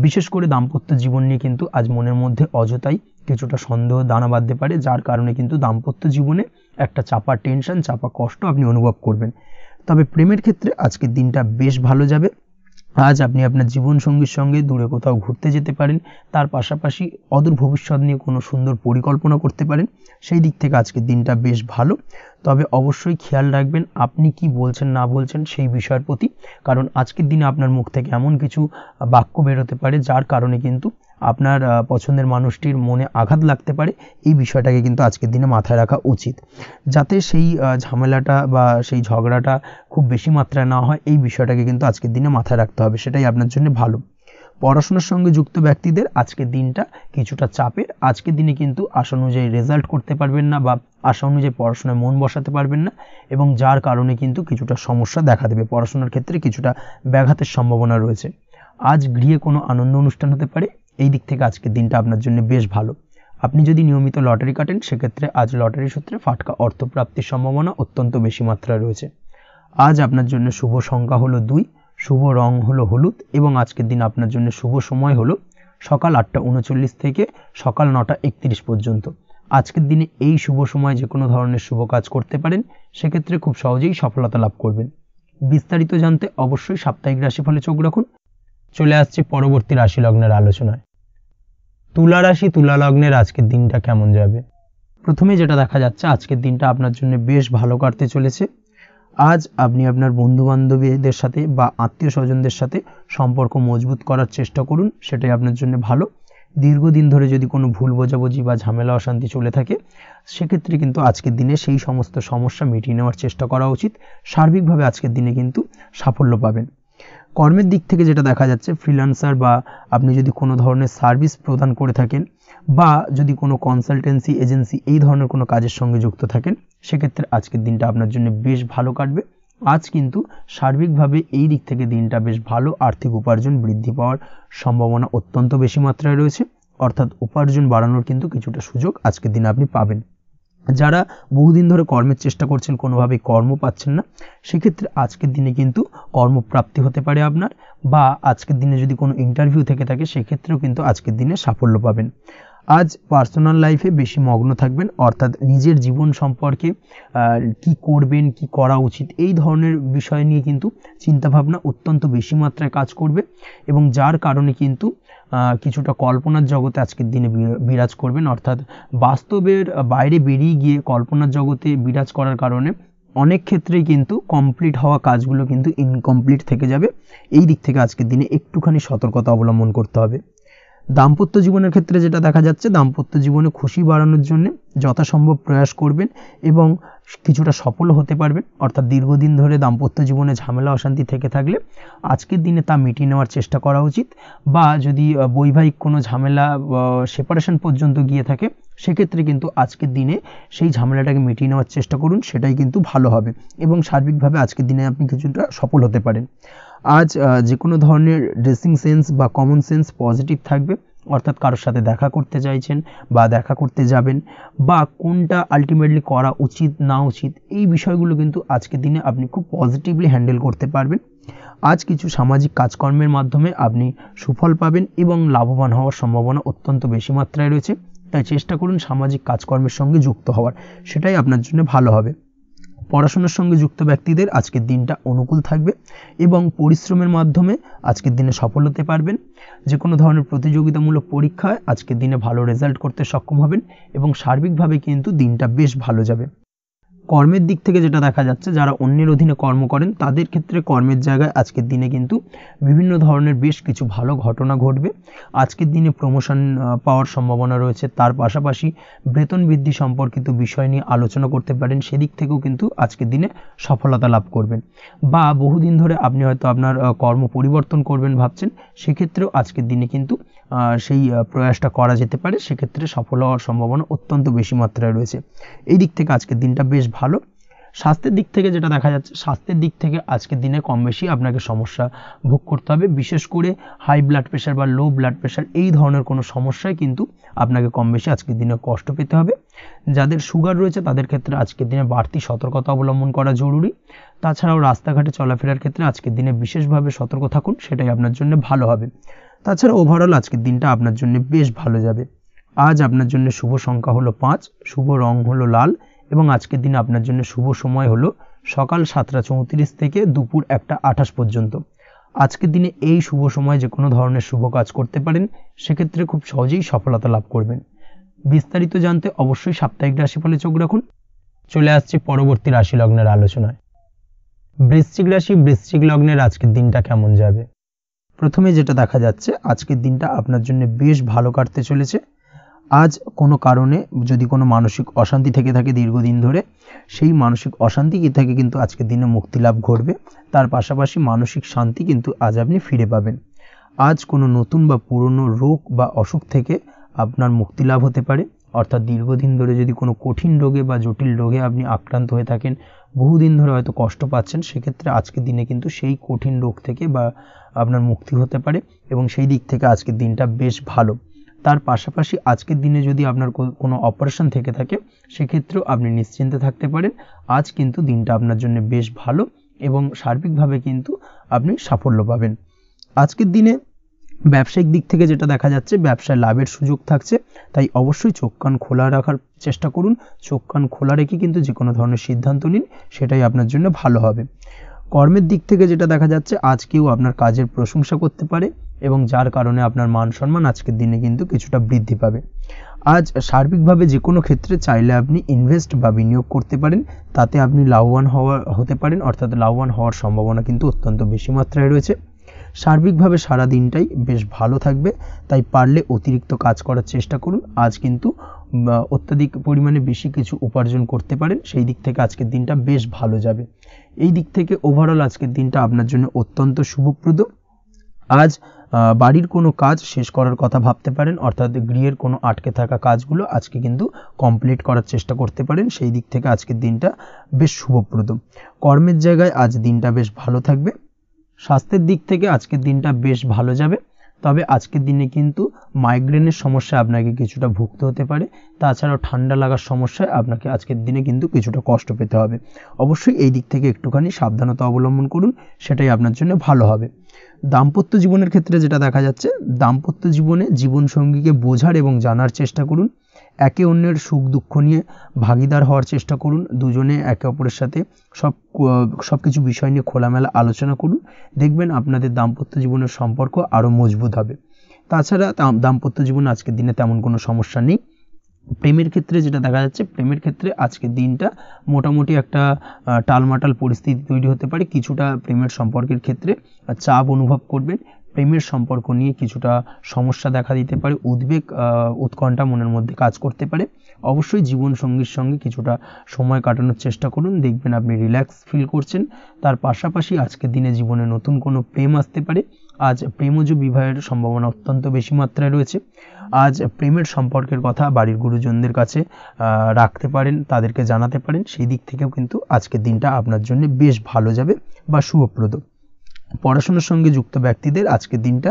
Speaker 1: বিশেষ করে দাম্পত্য জীবন নিয়ে কিন্তু আজ মনের মধ্যে অযথাই কিছুটা সন্দেহ দানা বাঁধতে পারে, যার কারণে কিন্তু দাম্পত্য জীবনে একটা চাপা টেনশন চাপা কষ্ট আপনি অনুভব করবেন। তবে প্রেমের ক্ষেত্রে আজকের দিনটা বেশ ভালো যাবে। আজ আপনি আপনার জীবনসঙ্গীর সঙ্গে দূরে কোথাও ঘুরতে যেতে পারেন, তার পাশাপাশি অদূর ভবিষ্যৎ নিয়ে কোনো সুন্দর পরিকল্পনা করতে পারেন, সেই দিক থেকে আজকের দিনটা বেশ ভালো। তবে অবশ্যই খেয়াল রাখবেন আপনি কি বলছেন না বলছেন সেই বিষয়ের প্রতি, কারণ আজকের দিনে আপনার মুখ থেকে এমন কিছু বাক্য বেরোতে পারে যার কারণে কিন্তু আপনার পছন্দের মানুষটির মনে আঘাত লাগতে পারে। এই বিষয়টাকে কিন্তু আজকের দিনে মাথায় রাখা উচিত, যাতে সেই ঝামেলাটা বা সেই ঝগড়াটা খুব বেশি মাত্রায় না হয়। এই বিষয়টাকে কিন্তু আজকের দিনে মাথায় রাখতে হবে, সেটাই আপনার জন্য ভালো। পড়াশোনার সঙ্গে যুক্ত ব্যক্তিদের আজকের দিনটা কিছুটা চাপের। আজকের দিনে কিন্তু আশা অনুযায়ী রেজাল্ট করতে পারবেন না বা আশা অনুযায়ী পড়াশোনায় মন বসাতে পারবেন না, এবং যার কারণে কিন্তু কিছুটা সমস্যা দেখা দেবে, পড়াশোনার ক্ষেত্রে কিছুটা ব্যাঘাতের সম্ভাবনা রয়েছে। আজ গৃহে কোনো আনন্দ অনুষ্ঠান হতে পারে, এই দিক থেকে আজকের দিনটা আপনার জন্য বেশ ভালো। আপনি যদি নিয়মিত লটারি কাটেন সেক্ষেত্রে আজ লটারি সূত্রে ফাটকা অর্থপ্রাপ্তির সম্ভাবনা অত্যন্ত বেশি মাত্রায় রয়েছে। আজ আপনার জন্য শুভ সংখ্যা হলো 2, শুভ রং হলো হলুদ, এবং আজকের দিন আপনার জন্য শুভ সময় হলো সকাল 8:39 থেকে সকাল 9:31 পর্যন্ত। আজকের দিনে এই শুভ সময় যে কোনো ধরনের শুভ কাজ করতে পারেন, সেক্ষেত্রে খুব সহজেই সফলতা লাভ করবেন। বিস্তারিত জানতে অবশ্যই সাপ্তাহিক রাশিফলে চোখ রাখুন। চলে আসছে পরবর্তী রাশি লগ্নের আলোচনায়। তুলা রাশি তুলা লগ্নের আজকের দিনটা কেমন যাবে? প্রথমে যেটা দেখা যাচ্ছে আজকের দিনটা আপনার জন্য বেশ ভালো কাটতে চলেছে। আজ আপনি আপনার বন্ধু বান্ধবীদের সাথে বা আত্মীয় স্বজনদের সাথে সম্পর্ক মজবুত করার চেষ্টা করুন, সেটাই আপনার জন্য ভালো। দীর্ঘদিন ধরে যদি কোনো ভুল বোঝাবুঝি বা ঝামেলা অশান্তি চলে থাকে সেক্ষেত্রে কিন্তু আজকের দিনে সেই সমস্ত সমস্যা মিটিয়ে নেওয়ার চেষ্টা করা উচিত। সার্বিকভাবে আজকের দিনে কিন্তু সাফল্য পাবেন। কর্মের দিক থেকে যেটা দেখা যাচ্ছে, ফ্রিল্যান্সার বা আপনি যদি কোনো ধরনের সার্ভিস প্রদান করে থাকেন বা যদি কোনো কনসালটেন্সি এজেন্সি এই ধরনের কোনো কাজের সঙ্গে যুক্ত থাকেন, সেক্ষেত্রে আজকের দিনটা আপনার জন্য বেশ ভালো কাটবে। আজ কিন্তু সার্বিকভাবে এই দিক থেকে দিনটা বেশ ভালো। আর্থিক উপার্জন বৃদ্ধি পাওয়ার সম্ভাবনা অত্যন্ত বেশি মাত্রায় রয়েছে, অর্থাৎ উপার্জন বাড়ানোর কিন্তু কিছুটা সুযোগ আজকের দিনে আপনি পাবেন। যারা বহুদিন ধরে কর্মের চেষ্টা করছেন কোনোভাবেই কর্ম পাচ্ছেন না, সেক্ষেত্রে আজকের দিনে কিন্তু কর্মপ্রাপ্তি হতে পারে আপনার, বা আজকের দিনে যদি কোনো ইন্টারভিউ থেকে থাকে সেক্ষেত্রেও কিন্তু আজকের দিনে সাফল্য পাবেন। আজ পার্সোনাল লাইফে বেশি মগ্ন থাকবেন, অর্থাৎ নিজের জীবন সম্পর্কে কি করবেন, কি করা উচিত, এই ধরনের বিষয় নিয়ে কিন্তু চিন্তাভাবনা অত্যন্ত বেশি মাত্রায় কাজ করবে এবং যার কারণে কিন্তু কিছুটা কল্পনার জগতে আজকের দিনে বিরাজ করবেন, অর্থাৎ বাস্তবের বাইরে বেরিয়ে গিয়ে কল্পনার জগতে বিরাজ করার কারণে অনেক ক্ষেত্রেই কিন্তু কমপ্লিট হওয়া কাজগুলো কিন্তু ইনকমপ্লিট থেকে যাবে। এই দিক থেকে আজকের দিনে একটুখানি সতর্কতা অবলম্বন করতে হবে। দাম্পত্য জীবনের ক্ষেত্রে যেটা দেখা যাচ্ছে, দাম্পত্য জীবনে খুশি বাড়ানোর জন্য যথাসম্ভব প্রয়াস করবেন এবং কিছুটা সফল হতে পারবেন, অর্থাৎ দীর্ঘদিন ধরে দাম্পত্য জীবনে ঝামেলা অশান্তি থেকে থাকলে আজকের দিনে তা মিটিয়ে নেওয়ার চেষ্টা করা উচিত, বা যদি বৈবাহিক কোনো ঝামেলা সেপারেশন পর্যন্ত গিয়ে থাকে সেক্ষেত্রে কিন্তু আজকের দিনে সেই ঝামেলাটাকে মিটিয়ে নেওয়ার চেষ্টা করুন, সেটাই কিন্তু ভালো হবে এবং সার্বিকভাবে আজকের দিনে আপনি কিছুটা সফল হতে পারেন। আজ যে কোনো ধরনের ড্রেসিং সেন্স বা কমন সেন্স পজিটিভ থাকবে, অর্থাৎ কারোর সাথে দেখা করতে চাইছেন বা দেখা করতে যাবেন বা কোনটা আলটিমেটলি করা উচিত না উচিত, এই বিষয়গুলো কিন্তু আজকের দিনে আপনি খুব পজিটিভলি হ্যান্ডেল করতে পারবেন। আজ কিছু সামাজিক কাজকর্মের মাধ্যমে আপনি সুফল পাবেন এবং লাভবান হওয়ার সম্ভাবনা অত্যন্ত বেশি মাত্রায় রয়েছে, তাই চেষ্টা করুন সামাজিক কাজকর্মের সঙ্গে যুক্ত হওয়ার, সেটাই আপনার জন্য ভালো হবে। পড়াশোনার সঙ্গে যুক্ত ব্যক্তিদের আজকের দিনটা অনুকূল থাকবে এবং পরিশ্রমের মাধ্যমে আজকের দিনে সফল হতে পারবেন। যে কোনো ধরনের প্রতিযোগিতামূলক পরীক্ষায় আজকের দিনে ভালো রেজাল্ট করতে সক্ষম হবেন এবং সার্বিকভাবে কিন্তু দিনটা বেশ ভালো যাবে। কর্মের দিক থেকে যেটা দেখা যাচ্ছে, যারা অন্যের অধীনে কর্ম করেন তাদের ক্ষেত্রে কর্মের জায়গায় আজকের দিনে কিন্তু বিভিন্ন ধরনের বেশ কিছু ভালো ঘটনা ঘটবে। আজকের দিনে প্রমোশন পাওয়ার সম্ভাবনা রয়েছে, তার পাশাপাশি বেতন বৃদ্ধি সম্পর্কিত বিষয় নিয়ে আলোচনা করতে পারেন, সেদিক থেকেও কিন্তু আজকের দিনে সফলতা লাভ করবেন। বা বহুদিন ধরে আপনি হয়তো আপনার কর্ম পরিবর্তন করবেন ভাবছেন, সেক্ষেত্রেও আজকের দিনে কিন্তু সেই প্রয়াসটা করা যেতে পারে, সেক্ষেত্রে সফল হওয়ার সম্ভাবনা অত্যন্ত বেশি মাত্রায় রয়েছে। এই দিক থেকে আজকের দিনটা বেশ ভালো। স্বাস্থ্যের দিক থেকে যেটা দেখা যাচ্ছে, স্বাস্থ্যের দিক থেকে আজকের দিনে কম বেশি আপনাকে সমস্যা ভোগ করতে হবে, বিশেষ করে হাই ব্লাড প্রেশার বা লো ব্লাড প্রেশার এই ধরনের কোনো সমস্যায় কিন্তু আপনাকে কম বেশি আজকের দিনে কষ্ট পেতে হবে। যাদের সুগার রয়েছে তাদের ক্ষেত্রে আজকের দিনে বাড়তি সতর্কতা অবলম্বন করা জরুরি। তাছাড়াও রাস্তাঘাটে চলাফেরার ক্ষেত্রে আজকের দিনে বিশেষভাবে সতর্ক থাকুন, সেটাই আপনার জন্য ভালো হবে। তাছাড়া ওভারঅল আজকের দিনটা আপনার জন্য বেশ ভালো যাবে। আজ আপনার জন্য শুভ সংখ্যা হলো 5, শুভ রং হলো লাল এবং আজকের দিনে আপনার জন্য শুভ সময় হলো সকাল 7:34 থেকে দুপুর 1:28 পর্যন্ত। আজকের দিনে এই শুভ সময় যে কোনো ধরনের শুভ কাজ করতে পারেন, সেক্ষেত্রে খুব সহজেই সফলতা লাভ করবেন। বিস্তারিত জানতে অবশ্যই সাপ্তাহিক রাশিফলে চোখ রাখুন। চলে আসছে পরবর্তী রাশি লগ্নের আলোচনায়। বৃশ্চিক রাশি, বৃশ্চিক লগ্নের আজকের দিনটা কেমন যাবে? প্রথমে যেটা দেখা যাচ্ছে, আজকের দিনটা আপনার জন্য বেশ ভালো কাটতে চলেছে। আজ কোনো কারণে যদি কোনো মানসিক অশান্তি থেকে থাকে দীর্ঘদিন ধরে, সেই মানসিক অশান্তি থেকে কিন্তু আজকের দিনে মুক্তি লাভ ঘটবে। তার পাশাপাশি মানসিক শান্তি কিন্তু আজ আপনি ফিরে পাবেন। আজ কোনো নতুন বা পুরনো রোগ বা অসুখ থেকে আপনার মুক্তি লাভ হতে পারে, অর্থাৎ দীর্ঘদিন ধরে যদি কোনো কঠিন রোগে বা জটিল রোগে আপনি আক্রান্ত হয়ে থাকেন, বহুদিন ধরে হয়তো কষ্ট পাচ্ছেন, সেক্ষেত্রে আজকের দিনে কিন্তু সেই কঠিন রোগ থেকে বা আপনার মুক্তি হতে পারে এবং সেই দিক থেকে আজকের দিনটা বেশ ভালো। তার পাশাপাশি আজকের দিনে যদি আপনার কোনো অপারেশন থেকে থাকে, সেক্ষেত্রেও আপনি নিশ্চিন্তে থাকতে পারেন। আজ কিন্তু দিনটা আপনার জন্য বেশ ভালো এবং সার্বিকভাবে কিন্তু আপনি সাফল্য পাবেন। আজকের দিনে ব্যবসায়িক দিক থেকে যেটা দেখা যাচ্ছে, ব্যবসায় লাভের সুযোগ থাকছে, তাই অবশ্যই চোখ কান খোলা রাখার চেষ্টা করুন। চোখ কান খোলা রেখে কিন্তু যে কোনো ধরনের সিদ্ধান্ত নিন, সেটাই আপনার জন্য ভালো হবে। কর্মের দিক থেকে যেটা দেখা যাচ্ছে, আজ কেউ আপনার কাজের প্রশংসা করতে পারে এবং যার কারণে আপনার মান সম্মান আজকের দিনে কিন্তু কিছুটা বৃদ্ধি পাবে। আজ সার্বিকভাবে যে কোনো ক্ষেত্রে চাইলে আপনি ইনভেস্ট বা বিনিয়োগ করতে পারেন, তাতে আপনি লাভবান হতে পারেন, অর্থাৎ লাভবান হওয়ার সম্ভাবনা কিন্তু অত্যন্ত বেশি মাত্রায় রয়েছে। সার্বিকভাবে সারা দিনটাই বেশ ভালো থাকবে, তাই পারলে অতিরিক্ত কাজ করার চেষ্টা করুন। আজ কিন্তু অত্যাধিক পরিমাণে বেশি কিছু উপার্জন করতে পারেন, সেই দিক থেকে আজকের দিনটা বেশ ভালো যাবে। এই দিক থেকে ওভারঅল আজকের দিনটা আপনার জন্য অত্যন্ত শুভপ্রদ। আজ বাড়ির কোনো কাজ শেষ করার কথা ভাবতে পারেন, অর্থাৎ গৃহের কোনো আটকে থাকা কাজগুলো আজকে কিন্তু কমপ্লিট করার চেষ্টা করতে পারেন, সেই দিক থেকে আজকের দিনটা বেশ শুভপ্রদ। কর্মের জায়গায় আজ দিনটা বেশ ভালো থাকবে। স্বাস্থ্যের দিক থেকে আজকের দিনটা বেশ ভালো যাবে। তবে আজকের দিনে কিন্তু মাইগ্রেনের সমস্যায় আপনাকে কিছুটা ভুগতে হতে পারে। তাছাড়াও ঠান্ডা লাগার সমস্যায় আপনাকে আজকের দিনে কিন্তু কিছুটা কষ্ট পেতে হবে। অবশ্যই এই দিক থেকে একটুখানি সাবধানতা অবলম্বন করুন, সেটাই আপনার জন্য ভালো হবে। দাম্পত্য জীবনের ক্ষেত্রে যেটা দেখা যাচ্ছে, দাম্পত্য জীবনে জীবনসঙ্গীকে বোঝার এবং জানার চেষ্টা করুন। একে অন্যের সুখ দুঃখ নিয়ে ভাগীদার হওয়ার চেষ্টা করুন। দুজনে একে অপরের সাথে সব কিছু বিষয় নিয়ে খোলামেলা আলোচনা করুন। দেখবেন আপনাদের দাম্পত্য জীবনের সম্পর্ক আরও মজবুত হবে। তাছাড়া দাম্পত্য জীবনে আজকের দিনে তেমন কোনো সমস্যা নেই। প্রেমের ক্ষেত্রে যেটা দেখা যাচ্ছে, প্রেমের ক্ষেত্রে আজকের দিনটা মোটামুটি একটা টালমাটাল পরিস্থিতি তৈরি হতে পারে। কিছুটা প্রেমের সম্পর্কের ক্ষেত্রে চাপ অনুভব করবেন। প্রেমের সম্পর্ক নিয়ে কিছুটা সমস্যা দেখা দিতে পারে, উদ্বেগ উৎকণ্ঠা মনের মধ্যে কাজ করতে পারে। অবশ্যই জীবন সঙ্গীর সঙ্গে কিছুটা সময় কাটানোর চেষ্টা করুন, দেখবেন আপনি রিল্যাক্স ফিল করছেন। তার পাশাপাশি আজকের দিনে জীবনে নতুন কোনো প্রেম আসতে পারে। আজ প্রেমজ বিবাহের সম্ভাবনা অত্যন্ত বেশি মাত্রায় রয়েছে। আজ প্রেমের সম্পর্কের কথা বাড়ির গুরুজনদের কাছে রাখতে পারেন, তাদেরকে জানাতে পারেন। সেই দিক থেকেও কিন্তু আজকের দিনটা আপনার জন্য বেশ ভালো যাবে বা শুভপ্রদ। পড়াশোনার সঙ্গে যুক্ত ব্যক্তিদের আজকের দিনটা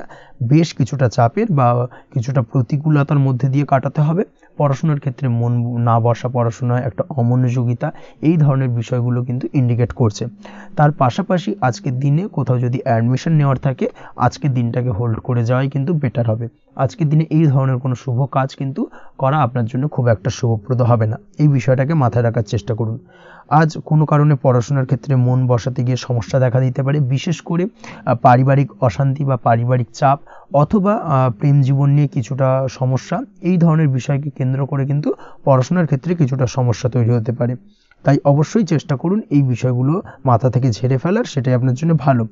Speaker 1: বেশ কিছুটা চাপের বা কিছুটা প্রতিকূলতার মধ্যে দিয়ে কাটাতে হবে। পড়াশোনার ক্ষেত্রে মন না বসা, পড়াশোনায় একটা অমনোযোগিতা, এই ধরনের বিষয়গুলো কিন্তু ইন্ডিকেট করছে। তার পাশাপাশি আজকের দিনে কোথাও যদি অ্যাডমিশন নেওয়ার থাকে, আজকের দিনটাকে হোল্ড করে যাওয়াই কিন্তু বেটার হবে। আজকের দিনে এই ধরনের কোনো শুভ কাজ কিন্তু করা আপনার জন্য খুব একটা শুভপ্রদ হবে না। এই বিষয়টাকে মাথায় রাখার চেষ্টা করুন। আজ কোনো কারণে পড়াশোনার ক্ষেত্রে মন বসাতে গিয়ে সমস্যা দেখা দিতে পারে, বিশেষ করে পারিবারিক অশান্তি বা পারিবারিক চাপ অথবা প্রেম জীবন নিয়ে কিছুটা সমস্যা, এই ধরনের বিষয়কে কেন্দ্র করে কিন্তু পড়াশোনার ক্ষেত্রে কিছুটা সমস্যা তৈরি হতে পারে। তাই অবশ্যই চেষ্টা করুন এই বিষয়গুলো মাথা থেকে ঝেড়ে ফেলার, সেটাই আপনার জন্য ভালো।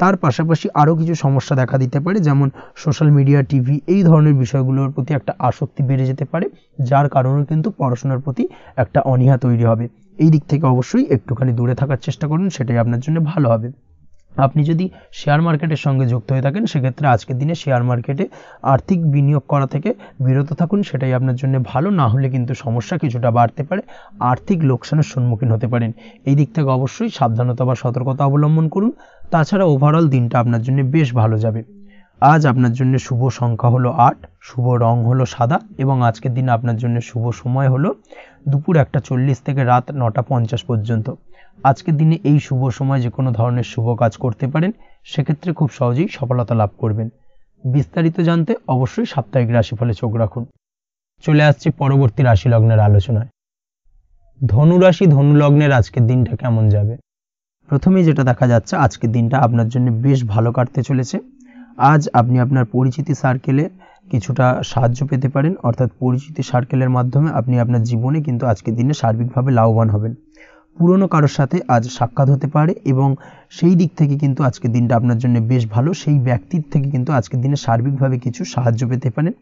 Speaker 1: তার পাশাপাশি আরও কিছু সমস্যা দেখা দিতে পারে, যেমন সোশ্যাল মিডিয়া, টিভি, এই ধরনের বিষয়গুলোর প্রতি একটা আসক্তি বেড়ে যেতে পারে, যার কারণে কিন্তু পড়াশোনার প্রতি একটা অনীহা তৈরি হবে। এই দিক থেকে অবশ্যই একটুখানি দূরে থাকার চেষ্টা করুন, সেটাই আপনার জন্য ভালো হবে। আপনি যদি শেয়ার মার্কেটের সঙ্গে যুক্ত হয়ে থাকেন, সেক্ষেত্রে আজকের দিনে শেয়ার মার্কেটে আর্থিক বিনিয়োগ করা থেকে বিরত থাকুন, সেটাই আপনার জন্য ভালো। না হলে কিন্তু সমস্যা কিছুটা বাড়তে পারে, আর্থিক লোকসানের সম্মুখীন হতে পারেন। এই দিক থেকে অবশ্যই সাবধানতা বা সতর্কতা অবলম্বন করুন। তাছাড়া ওভারঅল দিনটা আপনার জন্য বেশ ভালো যাবে। আজ আপনার জন্য শুভ সংখ্যা হলো 8, শুভ রং হলো সাদা এবং আজকের দিনে আপনার জন্য শুভ সময় হলো দুপুর 1:40 থেকে রাত 9:50 পর্যন্ত। আজকের দিনে এই শুভ সময় যে কোনো ধরনের শুভ কাজ করতে পারেন, সেক্ষেত্রে খুব সহজেই সফলতা লাভ করবেন। বিস্তারিত জানতে অবশ্যই সাপ্তাহিক রাশিফলে চোখ রাখুন। চলে আসছে পরবর্তী রাশি লগ্নের আলোচনায়। ধনু রাশি, ধনু লগ্নের আজকের দিনটা কেমন যাবে? প্রথমেই যেটা দেখা যাচ্ছে, আজকের দিনটা আপনার জন্য বেশ ভালো কাটতে চলেছে। আজ আপনি আপনার পরিচিতি সার্কেলে কিছুটা সাহায্য পেতে পারেন, অর্থাৎ পরিচিতি সার্কেলের মাধ্যমে আপনি আপনার জীবনে কিন্তু আজকের দিনে সার্বিকভাবে লাভবান হবেন। পুরনো কারোর সাথে আজ সাক্ষাৎ হতে পারে এবং সেই দিক থেকে কিন্তু আজকের দিনটা আপনার জন্য বেশ ভালো। সেই ব্যক্তির থেকে কিন্তু আজকের দিনে সার্বিকভাবে কিছু সাহায্য পেতে পারেন।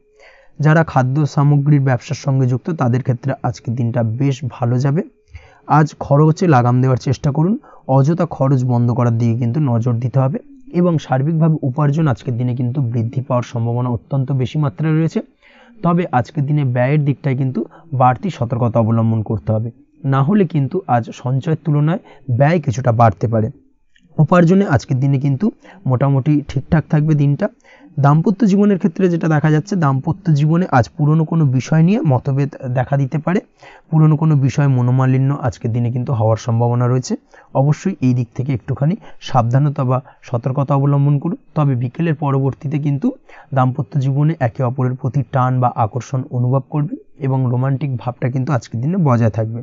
Speaker 1: যারা খাদ্য সামগ্রীর ব্যবসার সঙ্গে যুক্ত, তাদের ক্ষেত্রে আজকের দিনটা বেশ ভালো যাবে। আজ খরচে লাগাম দেওয়ার চেষ্টা করুন, অযথা খরচ বন্ধ করার দিকে কিন্তু নজর দিতে হবে এবং সার্বিকভাবে উপার্জন আজকের দিনে কিন্তু বৃদ্ধি পাওয়ার সম্ভাবনা অত্যন্ত বেশি মাত্রায় রয়েছে। তবে আজকের দিনে ব্যয়ের দিকটায় কিন্তু বাড়তি সতর্কতা অবলম্বন করতে হবে, না হলে কিন্তু আজ সঞ্চয়ের তুলনায় ব্যয় কিছুটা বাড়তে পারে। উপার্জনে আজকের দিনে কিন্তু মোটামুটি ঠিকঠাক থাকবে দিনটা। দাম্পত্য জীবনের ক্ষেত্রে যেটা দেখা যাচ্ছে, দাম্পত্য জীবনে আজ পুরনো কোনো বিষয় নিয়ে মতভেদ দেখা দিতে পারে, পুরনো কোনো বিষয় মনোমালিন্য আজকের দিনে কিন্তু হওয়ার সম্ভাবনা রয়েছে। অবশ্যই এই দিক থেকে একটুখানি সাবধানতা বা সতর্কতা অবলম্বন করুন। তবে বিকেলের পরবর্তীতে কিন্তু দাম্পত্য জীবনে একে অপরের প্রতি টান বা আকর্ষণ অনুভব করবে এবং রোমান্টিক ভাবটা কিন্তু আজকের দিনে বজায় থাকবে।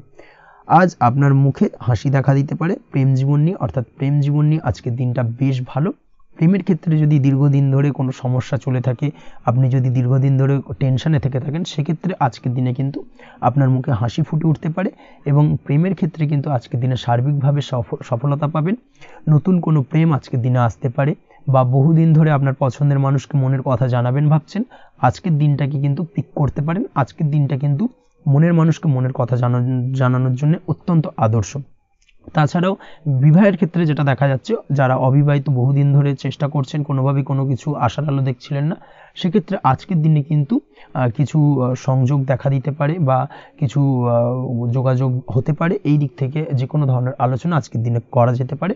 Speaker 1: আজ আপনার মুখে হাসি দেখা দিতে পারে প্রেম জীবন নিয়ে, অর্থাৎ প্রেম জীবন নিয়ে আজকের দিনটা বেশ ভালো। প্রেমের ক্ষেত্রে যদি দীর্ঘদিন ধরে কোনো সমস্যা চলে থাকে, আপনি যদি দীর্ঘদিন ধরে টেনশনে থেকে থাকেন, সেক্ষেত্রে আজকের দিনে কিন্তু আপনার মুখে হাসি ফুটে উঠতে পারে এবং প্রেমের ক্ষেত্রে কিন্তু আজকের দিনে সার্বিকভাবে সফলতা পাবেন। নতুন কোনো প্রেম আজকের দিনে আসতে পারে বা বহুদিন ধরে আপনার পছন্দের মানুষকে মনের কথা জানাবেন ভাবছেন, আজকের দিনটাকে কিন্তু পিক করতে পারেন। আজকের দিনটা কিন্তু মনের মানুষকে মনের কথা জানানোর জন্য অত্যন্ত আদর্শ। তাছাড়াও বিবাহের ক্ষেত্রে যেটা দেখা যাচ্ছে, যারা অবিবাহিত বহুদিন ধরে চেষ্টা করছেন, কোনোভাবেই কোনো কিছু আশার আলো দেখছিলেন না, সেক্ষেত্রে আজকের দিনে কিন্তু কিছু সংযোগ দেখা দিতে পারে বা কিছু যোগাযোগ হতে পারে। এই দিক থেকে যে কোনো ধরনের আলোচনা আজকের দিনে করা যেতে পারে।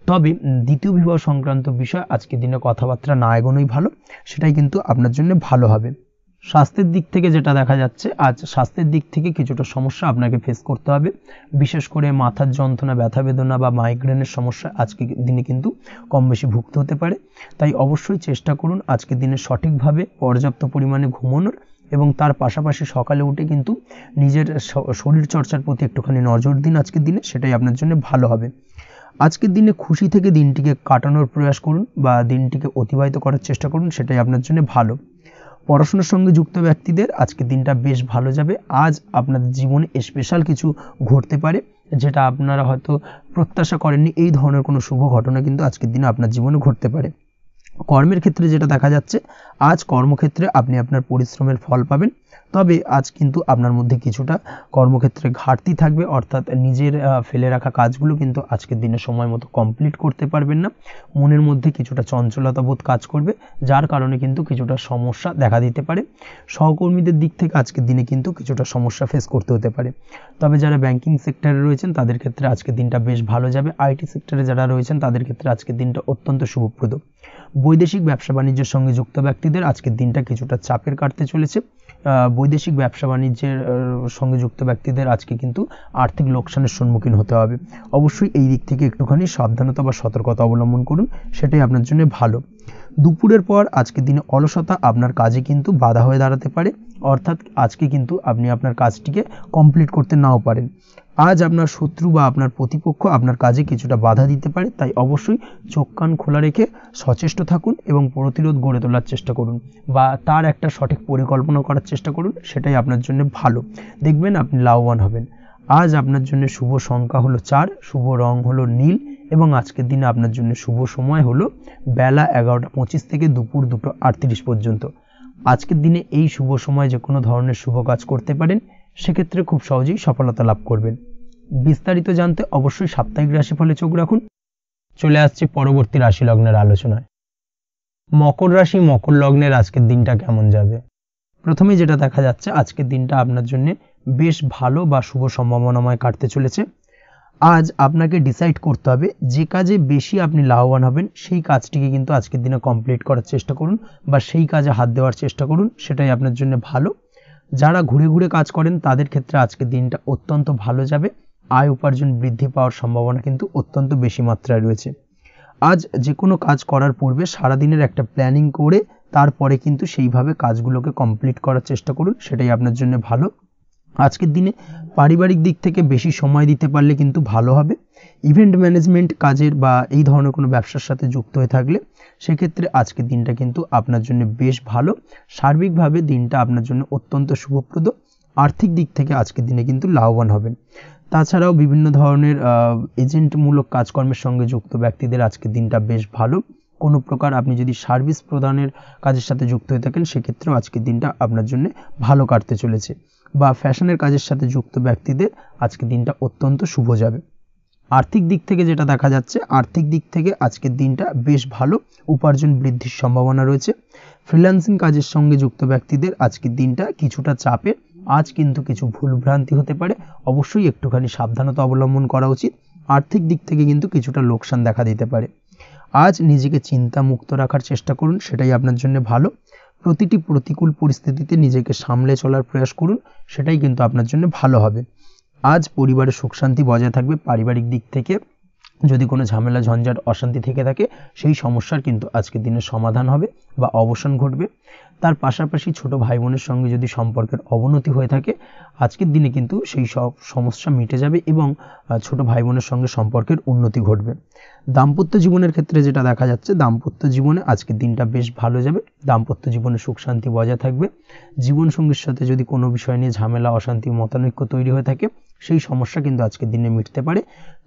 Speaker 1: তবে দ্বিতীয় বিবাহ সংক্রান্ত বিষয় আজকের দিনে কথাবার্তা না এগোনোই ভালো, সেটাই কিন্তু আপনার জন্য ভালো হবে। স্বাস্থ্যের দিক থেকে যেটা দেখা যাচ্ছে, আজ স্বাস্থ্যের দিক থেকে কিছুটা সমস্যা আপনাকে ফেস করতে হবে। বিশেষ করে মাথার যন্ত্রণা, ব্যথা বেদনা বা মাইগ্রেনের সমস্যা আজকের দিনে কিন্তু কম বেশি ভুগতে হতে পারে। তাই অবশ্যই চেষ্টা করুন আজকের দিনে সঠিকভাবে পর্যাপ্ত পরিমাণে ঘুমানোর, এবং তার পাশাপাশি সকালে উঠে কিন্তু নিজের শরীর চর্চার প্রতি একটুখানি নজর দিন আজকের দিনে, সেটাই আপনার জন্য ভালো হবে। আজকের দিনে খুশি থেকে দিনটিকে কাটানোর প্রয়াস করুন বা দিনটিকে অতিবাহিত করার চেষ্টা করুন, সেটাই আপনার জন্য ভালো। পড়াশোনার সঙ্গে যুক্ত ব্যক্তিদের আজকের দিনটা বেশ ভালো যাবে। আজ আপনাদের জীবনে স্পেশাল কিছু ঘটতে পারে, যেটা আপনারা হয়তো প্রত্যাশা করেননি। এই ধরনের কোনো শুভ ঘটনা কিন্তু আজকের দিনে আপনার জীবনে ঘটতে পারে। কর্মের ক্ষেত্রে যেটা দেখা যাচ্ছে, আজ কর্মক্ষেত্রে আপনি আপনার পরিশ্রমের ফল পাবেন। তবে আজ কিন্তু আপনার মধ্যে কিছুটা কর্মক্ষেত্রে ঘাটতি থাকবে, অর্থাৎ নিজের ফেলে রাখা কাজগুলো কিন্তু আজকের দিনে সময় মতো কমপ্লিট করতে পারবেন না। মনের মধ্যে কিছুটা চঞ্চলতা বোধ কাজ করবে, যার কারণে কিন্তু কিছুটা সমস্যা দেখা দিতে পারে। সহকর্মীদের দিক থেকে আজকের দিনে কিন্তু কিছুটা সমস্যা ফেস করতে হতে পারে। তবে যারা ব্যাংকিং সেক্টরে রয়েছেন তাদের ক্ষেত্রে আজকের দিনটা বেশ ভালো যাবে। আইটি সেক্টরে যারা রয়েছেন তাদের ক্ষেত্রে আজকের দিনটা অত্যন্ত শুভপ্রদ। বৈদেশিক ব্যবসা বাণিজ্যের সঙ্গে যুক্ত ব্যক্তিদের আজকের দিনটা কিছুটা চাপের কাটতে চলেছে। বৈদেশিক ব্যবসা বাণিজ্যের সঙ্গে যুক্ত ব্যক্তিদের আজকে কিন্তু আর্থিক লোকসানের সম্মুখীন হতে হবে। অবশ্যই এই দিক থেকে একটুখানি সাবধানতা বা সতর্কতা অবলম্বন করুন, সেটাই আপনার জন্য ভালো। দুপুরের পর আজকের দিনে অলসতা আপনার কাজে কিন্তু বাধা হয়ে দাঁড়াতে পারে, অর্থাৎ আজকে কিন্তু আপনি আপনার কাজটিকে কমপ্লিট করতে নাও পারেন। আজ আপনার শত্রু বা আপনার প্রতিপক্ষ আপনার কাজে কিছুটা বাধা দিতে পারে, তাই অবশ্যই চোখ কান খোলা রেখে সচেষ্ট থাকুন এবং প্রতিরোধ গড়ে তোলার চেষ্টা করুন বা তার একটা সঠিক পরিকল্পনা করার চেষ্টা করুন, সেটাই আপনার জন্য ভালো। দেখবেন আপনি লাভবান হবেন। আজ আপনার জন্য শুভ সংখ্যা হলো 4, শুভ রং হলো নীল, এবং আজকের দিনে আপনার জন্য শুভ সময় হলো বেলা 11:25 থেকে দুপুর 2:38 পর্যন্ত। আজকের দিনে এই শুভ সময় যে কোনো ধরনের শুভ কাজ করতে পারেন, সেক্ষেত্রে খুব সহজেই সফলতা লাভ করবেন। বিস্তারিত জানতে অবশ্যই সাপ্তাহিক রাশিফলে চোখ রাখুন। চলে আসছে পরবর্তী রাশি লগ্নের আলোচনায়। মকর রাশি, মকর লগ্নের আজকের দিনটা কেমন যাবে? প্রথমে যেটা দেখা যাচ্ছে, আজকের দিনটা আপনার জন্য বেশ ভালো বা শুভ সম্ভাবনাময় কাটতে চলেছে। আজ আপনাকে ডিসাইড করতে হবে যে কাজে বেশি আপনি লাভবান হবেন, সেই কাজটিকে কিন্তু আজকের দিনে কমপ্লিট করার চেষ্টা করুন বা সেই কাজে হাত দেওয়ার চেষ্টা করুন, সেটাই আপনার জন্য ভালো। যারা ঘুরে ঘুরে কাজ করেন তাদের ক্ষেত্রে আজকের দিনটা অত্যন্ত ভালো যাবে। আয় উপার্জন বৃদ্ধি পাওয়ার সম্ভাবনা কিন্তু অত্যন্ত বেশি মাত্রায় রয়েছে। আজ যে কোনো কাজ করার পূর্বে সারাদিনের একটা প্ল্যানিং করে তারপরে কিন্তু সেইভাবে কাজগুলোকে কমপ্লিট করার চেষ্টা করুন, সেটাই আপনার জন্য ভালো। আজকের দিনে পারিবারিক দিক থেকে বেশি সময় দিতে পারলে কিন্তু ভালো হবে। ইভেন্ট ম্যানেজমেন্ট কাজের বা এই ধরনের কোনো ব্যবসার সাথে যুক্ত হয়ে থাকলে সেক্ষেত্রে আজকের দিনটা কিন্তু আপনার জন্য বেশ ভালো। সার্বিকভাবে দিনটা আপনার জন্য অত্যন্ত শুভপ্রদ। আর্থিক দিক থেকে আজকের দিনে কিন্তু লাভবান হবেন। তাছাড়াও বিভিন্ন ধরনের এজেন্টমূলক কাজকর্মের সঙ্গে যুক্ত ব্যক্তিদের আজকের দিনটা বেশ ভালো। কোনো প্রকার আপনি যদি সার্ভিস প্রদানের কাজের সাথে যুক্ত হয়ে থাকেন, সেক্ষেত্রেও আজকের দিনটা আপনার জন্য ভালো কাটতে চলেছে। বা ফ্যাশনের কাজের সাথে যুক্ত ব্যক্তিদের আজকের দিনটা অত্যন্ত শুভ যাবে। আর্থিক দিক থেকে যেটা দেখা যাচ্ছে, আর্থিক দিক থেকে আজকের দিনটা বেশ ভালো, উপার্জন বৃদ্ধির সম্ভাবনা রয়েছে। ফ্রিল্যান্সিং কাজের সঙ্গে যুক্ত ব্যক্তিদের আজকের দিনটা কিছুটা চাপের। আজ কিন্তু কিছু ভুলভ্রান্তি হতে পারে, অবশ্যই একটুখানি সাবধানতা অবলম্বন করা উচিত। আর্থিক দিক থেকে কিন্তু কিছুটা লোকসান দেখা দিতে পারে। আজ নিজেকে চিন্তা মুক্ত রাখার চেষ্টা করুন, সেটাই আপনার জন্য ভালো। প্রতিটি প্রতিকূল পরিস্থিতিতে নিজেকে সামলে চলার প্রয়াস করুন, সেটাই কিন্তু আপনার জন্য ভালো হবে। আজ পরিবারের সুখ শান্তি বজায় থাকবে। পারিবারিক দিক থেকে যদি কোনো ঝামেলা ঝঞ্ঝাট অশান্তি থেকে থাকে, সেই সমস্যার কিন্তু আজকের দিনে সমাধান হবে বা অবসান ঘটবে। তার পাশাপাশি ছোট ভাই বোনের সঙ্গে যদি সম্পর্কের অবনতি হয়ে থাকে, আজকের দিনে কিন্তু সেই সব সমস্যা মিটে যাবে এবং ছোট ভাই বোনের সঙ্গে সম্পর্কের উন্নতি ঘটবে। দাম্পত্য জীবনের ক্ষেত্রে যেটা দেখা যাচ্ছে, দাম্পত্য জীবনে আজকের দিনটা বেশ ভালো যাবে। দাম্পত্য জীবনে সুখ শান্তি বজায় থাকবে। জীবনসঙ্গীর সাথে যদি কোনো বিষয় নিয়ে ঝামেলা অশান্তি মতানৈক্য তৈরি হয়ে থাকে, সেই সমস্যা কিন্তু আজকের দিনে মিটতে পারে।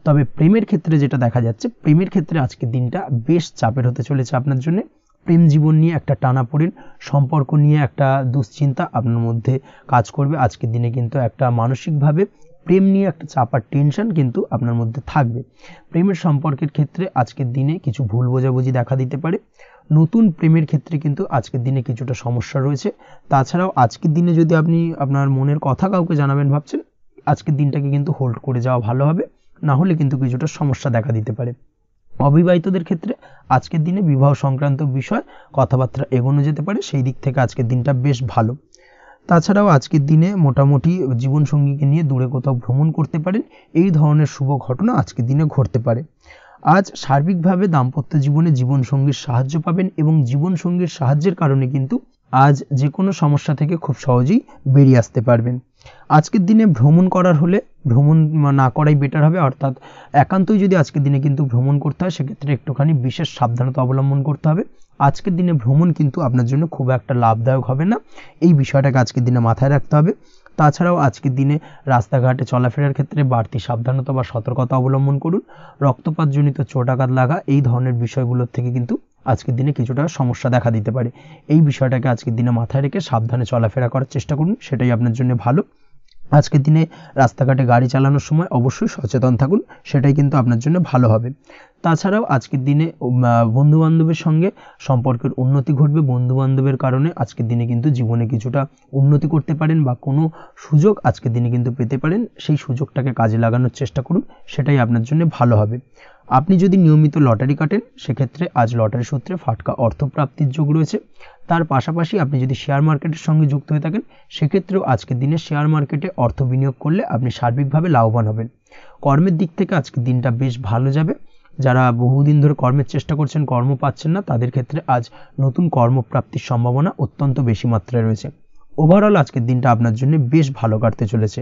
Speaker 1: তবে প্রেমের ক্ষেত্রে যেটা দেখা যাচ্ছে, প্রেমের ক্ষেত্রে আজকের দিনটা বেশ চাপের হতে চলেছে আপনার জন্য। প্রেম জীবন নিয়ে একটা টানাপোড়েন, সম্পর্ক নিয়ে একটা দুশ্চিন্তা আপনার মধ্যে কাজ করবে। আজকের দিনে কিন্তু একটা মানসিকভাবে প্রেম নিয়ে একটা চাপার টেনশন কিন্তু আপনার মধ্যে থাকবে। প্রেমের সম্পর্কের ক্ষেত্রে আজকের দিনে কিছু ভুল বোঝাবুঝি দেখা দিতে পারে। নতুন প্রেমের ক্ষেত্রে কিন্তু আজকের দিনে কিছুটা সমস্যা রয়েছে। তাছাড়াও আজকের দিনে যদি আপনি আপনার মনের কথা কাউকে জানাবেন ভাবছেন, আজকের দিনটাকে কিন্তু হোল্ড করে যাওয়া ভালো হবে, না হলে কিন্তু কিছুটা সমস্যা দেখা দিতে পারে। অবিবাহিতদের ক্ষেত্রে আজকের দিনে বিবাহ সংক্রান্ত বিষয় কথাবার্তা এগোনো যেতে পারে, সেই দিক থেকে আজকের দিনটা বেশ ভালো। তাছাড়াও আজকের দিনে মোটামুটি জীবনসঙ্গীকে নিয়ে দূরে কোথাও ভ্রমণ করতে পারেন, এই ধরনের শুভ ঘটনা আজকের দিনে ঘটতে পারে। আজ সার্বিকভাবে দাম্পত্য জীবনে জীবনসঙ্গীর সাহায্য পাবেন এবং জীবনসঙ্গীর সাহায্যের কারণে কিন্তু আজ যে কোনো সমস্যা থেকে খুব সহজেই বেরিয়ে আসতে পারবেন। আজকের দিনে ভ্রমণ করার হলে ভ্রমণ না করাই বেটার হবে, অর্থাৎ একান্তই যদি আজকের দিনে কিন্তু ভ্রমণ করতে হয় সেক্ষেত্রে একটুখানি বিশেষ সাবধানতা অবলম্বন করতে হবে। আজকের দিনে ভ্রমণ কিন্তু আপনার জন্য খুব একটা লাভদায়ক হবে না, এই বিষয়টাকে আজকের দিনে মাথায় রাখতে হবে। তাছাড়াও আজকের দিনে রাস্তাঘাটে চলাফেরার ক্ষেত্রে বাড়তি সাবধানতা বা সতর্কতা অবলম্বন করুন। রক্তপাতজনিত চোটাঘাত লাগা এই ধরনের বিষয়গুলোর থেকে কিন্তু আজকের দিনে কিছুটা সমস্যা দেখা দিতে পারে। এই বিষয়টাকে আজকের দিনে মাথায় রেখে সাবধানে চলাফেরা করার চেষ্টা করুন, সেটাই আপনার জন্য ভালো। আজকের দিনে রাস্তাঘাটে গাড়ি চালানোর সময় অবশ্যই সচেতন থাকুন, সেটাই কিন্তু আপনার জন্য ভালো হবে। তাছাড়াও আজকের দিনে বন্ধুবান্ধবের সঙ্গে সম্পর্কের উন্নতি ঘটবে। বন্ধুবান্ধবের কারণে আজকের দিনে কিন্তু জীবনে কিছুটা উন্নতি করতে পারেন বা কোনো সুযোগ আজকের দিনে কিন্তু পেতে পারেন, সেই সুযোগটাকে কাজে লাগানোর চেষ্টা করুন, সেটাই আপনার জন্য ভালো হবে। আপনি যদি নিয়মিত লটারি কাটেন সেক্ষেত্রে আজ লটারি সূত্রে ফাটকা অর্থপ্রাপ্তির যোগ রয়েছে। তার পাশাপাশি আপনি যদি শেয়ার মার্কেটের সঙ্গে যুক্ত হয়ে থাকেন সেক্ষেত্রেও আজকের দিনে শেয়ার মার্কেটে অর্থ বিনিয়োগ করলে আপনি সার্বিকভাবে লাভবান হবেন। কর্মের দিক থেকে আজকের দিনটা বেশ ভালো যাবে। যারা বহুদিন ধরে কর্মের চেষ্টা করছেন, কর্ম পাচ্ছেন না, তাদের ক্ষেত্রে আজ নতুন কর্মপ্রাপ্তির সম্ভাবনা অত্যন্ত বেশি মাত্রায় রয়েছে। ওভারঅল আজকের দিনটা আপনার জন্য বেশ ভালো কাটতে চলেছে।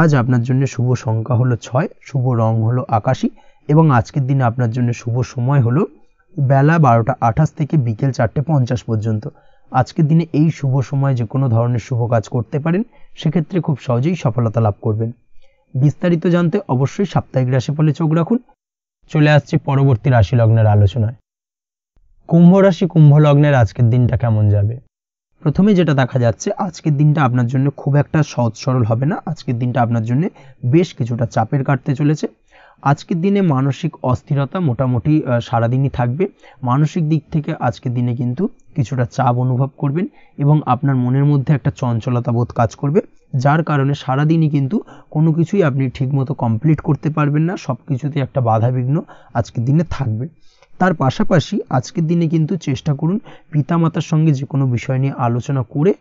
Speaker 1: আজ আপনার জন্য শুভ সংখ্যা হলো 6, শুভ রং হলো আকাশী এবং আজকের দিনে আপনার জন্য শুভ সময় হলো বেলা 12:28 থেকে বিকেল 4:50 পর্যন্ত। আজকের দিনে এই শুভ সময় যে কোনো ধরনের শুভ কাজ করতে পারেন, সেক্ষেত্রে খুব সহজেই সফলতা লাভ করবেন। বিস্তারিত জানতে অবশ্যই সাপ্তাহিক রাশিফলে চোখ রাখুন। চলে আসছে পরবর্তী রাশি লগ্নের আলোচনায়। কুম্ভ রাশি, কুম্ভ লগ্নের আজকের দিনটা কেমন যাবে? প্রথমে যেটা দেখা যাচ্ছে, আজকের দিনটা আপনার জন্য খুব একটা সহজ সরল হবে না। আজকের দিনটা আপনার জন্য বেশ কিছুটা চাপের কাটতে চলেছে। আজকের দিনে মানসিক অস্থিরতা মোটামুটি সারাদিনই থাকবে। মানসিক দিক থেকে আজকের দিনে কিন্তু কিছুটা চাপ অনুভব করবেন এবং আপনার মনের মধ্যে একটা চঞ্চলতা বোধ কাজ করবে, যার কারণে সারাদিনই কিন্তু কোনো কিছুই আপনি ঠিকমতো কমপ্লিট করতে পারবেন না। সব কিছুতে একটা বাধা বিঘ্ন আজকের দিনে থাকবে। তার পাশাপাশি আজকের দিনে কিন্তু চেষ্টা করুন পিতামাতার সঙ্গে যে কোনো বিষয় নিয়ে আলোচনা করে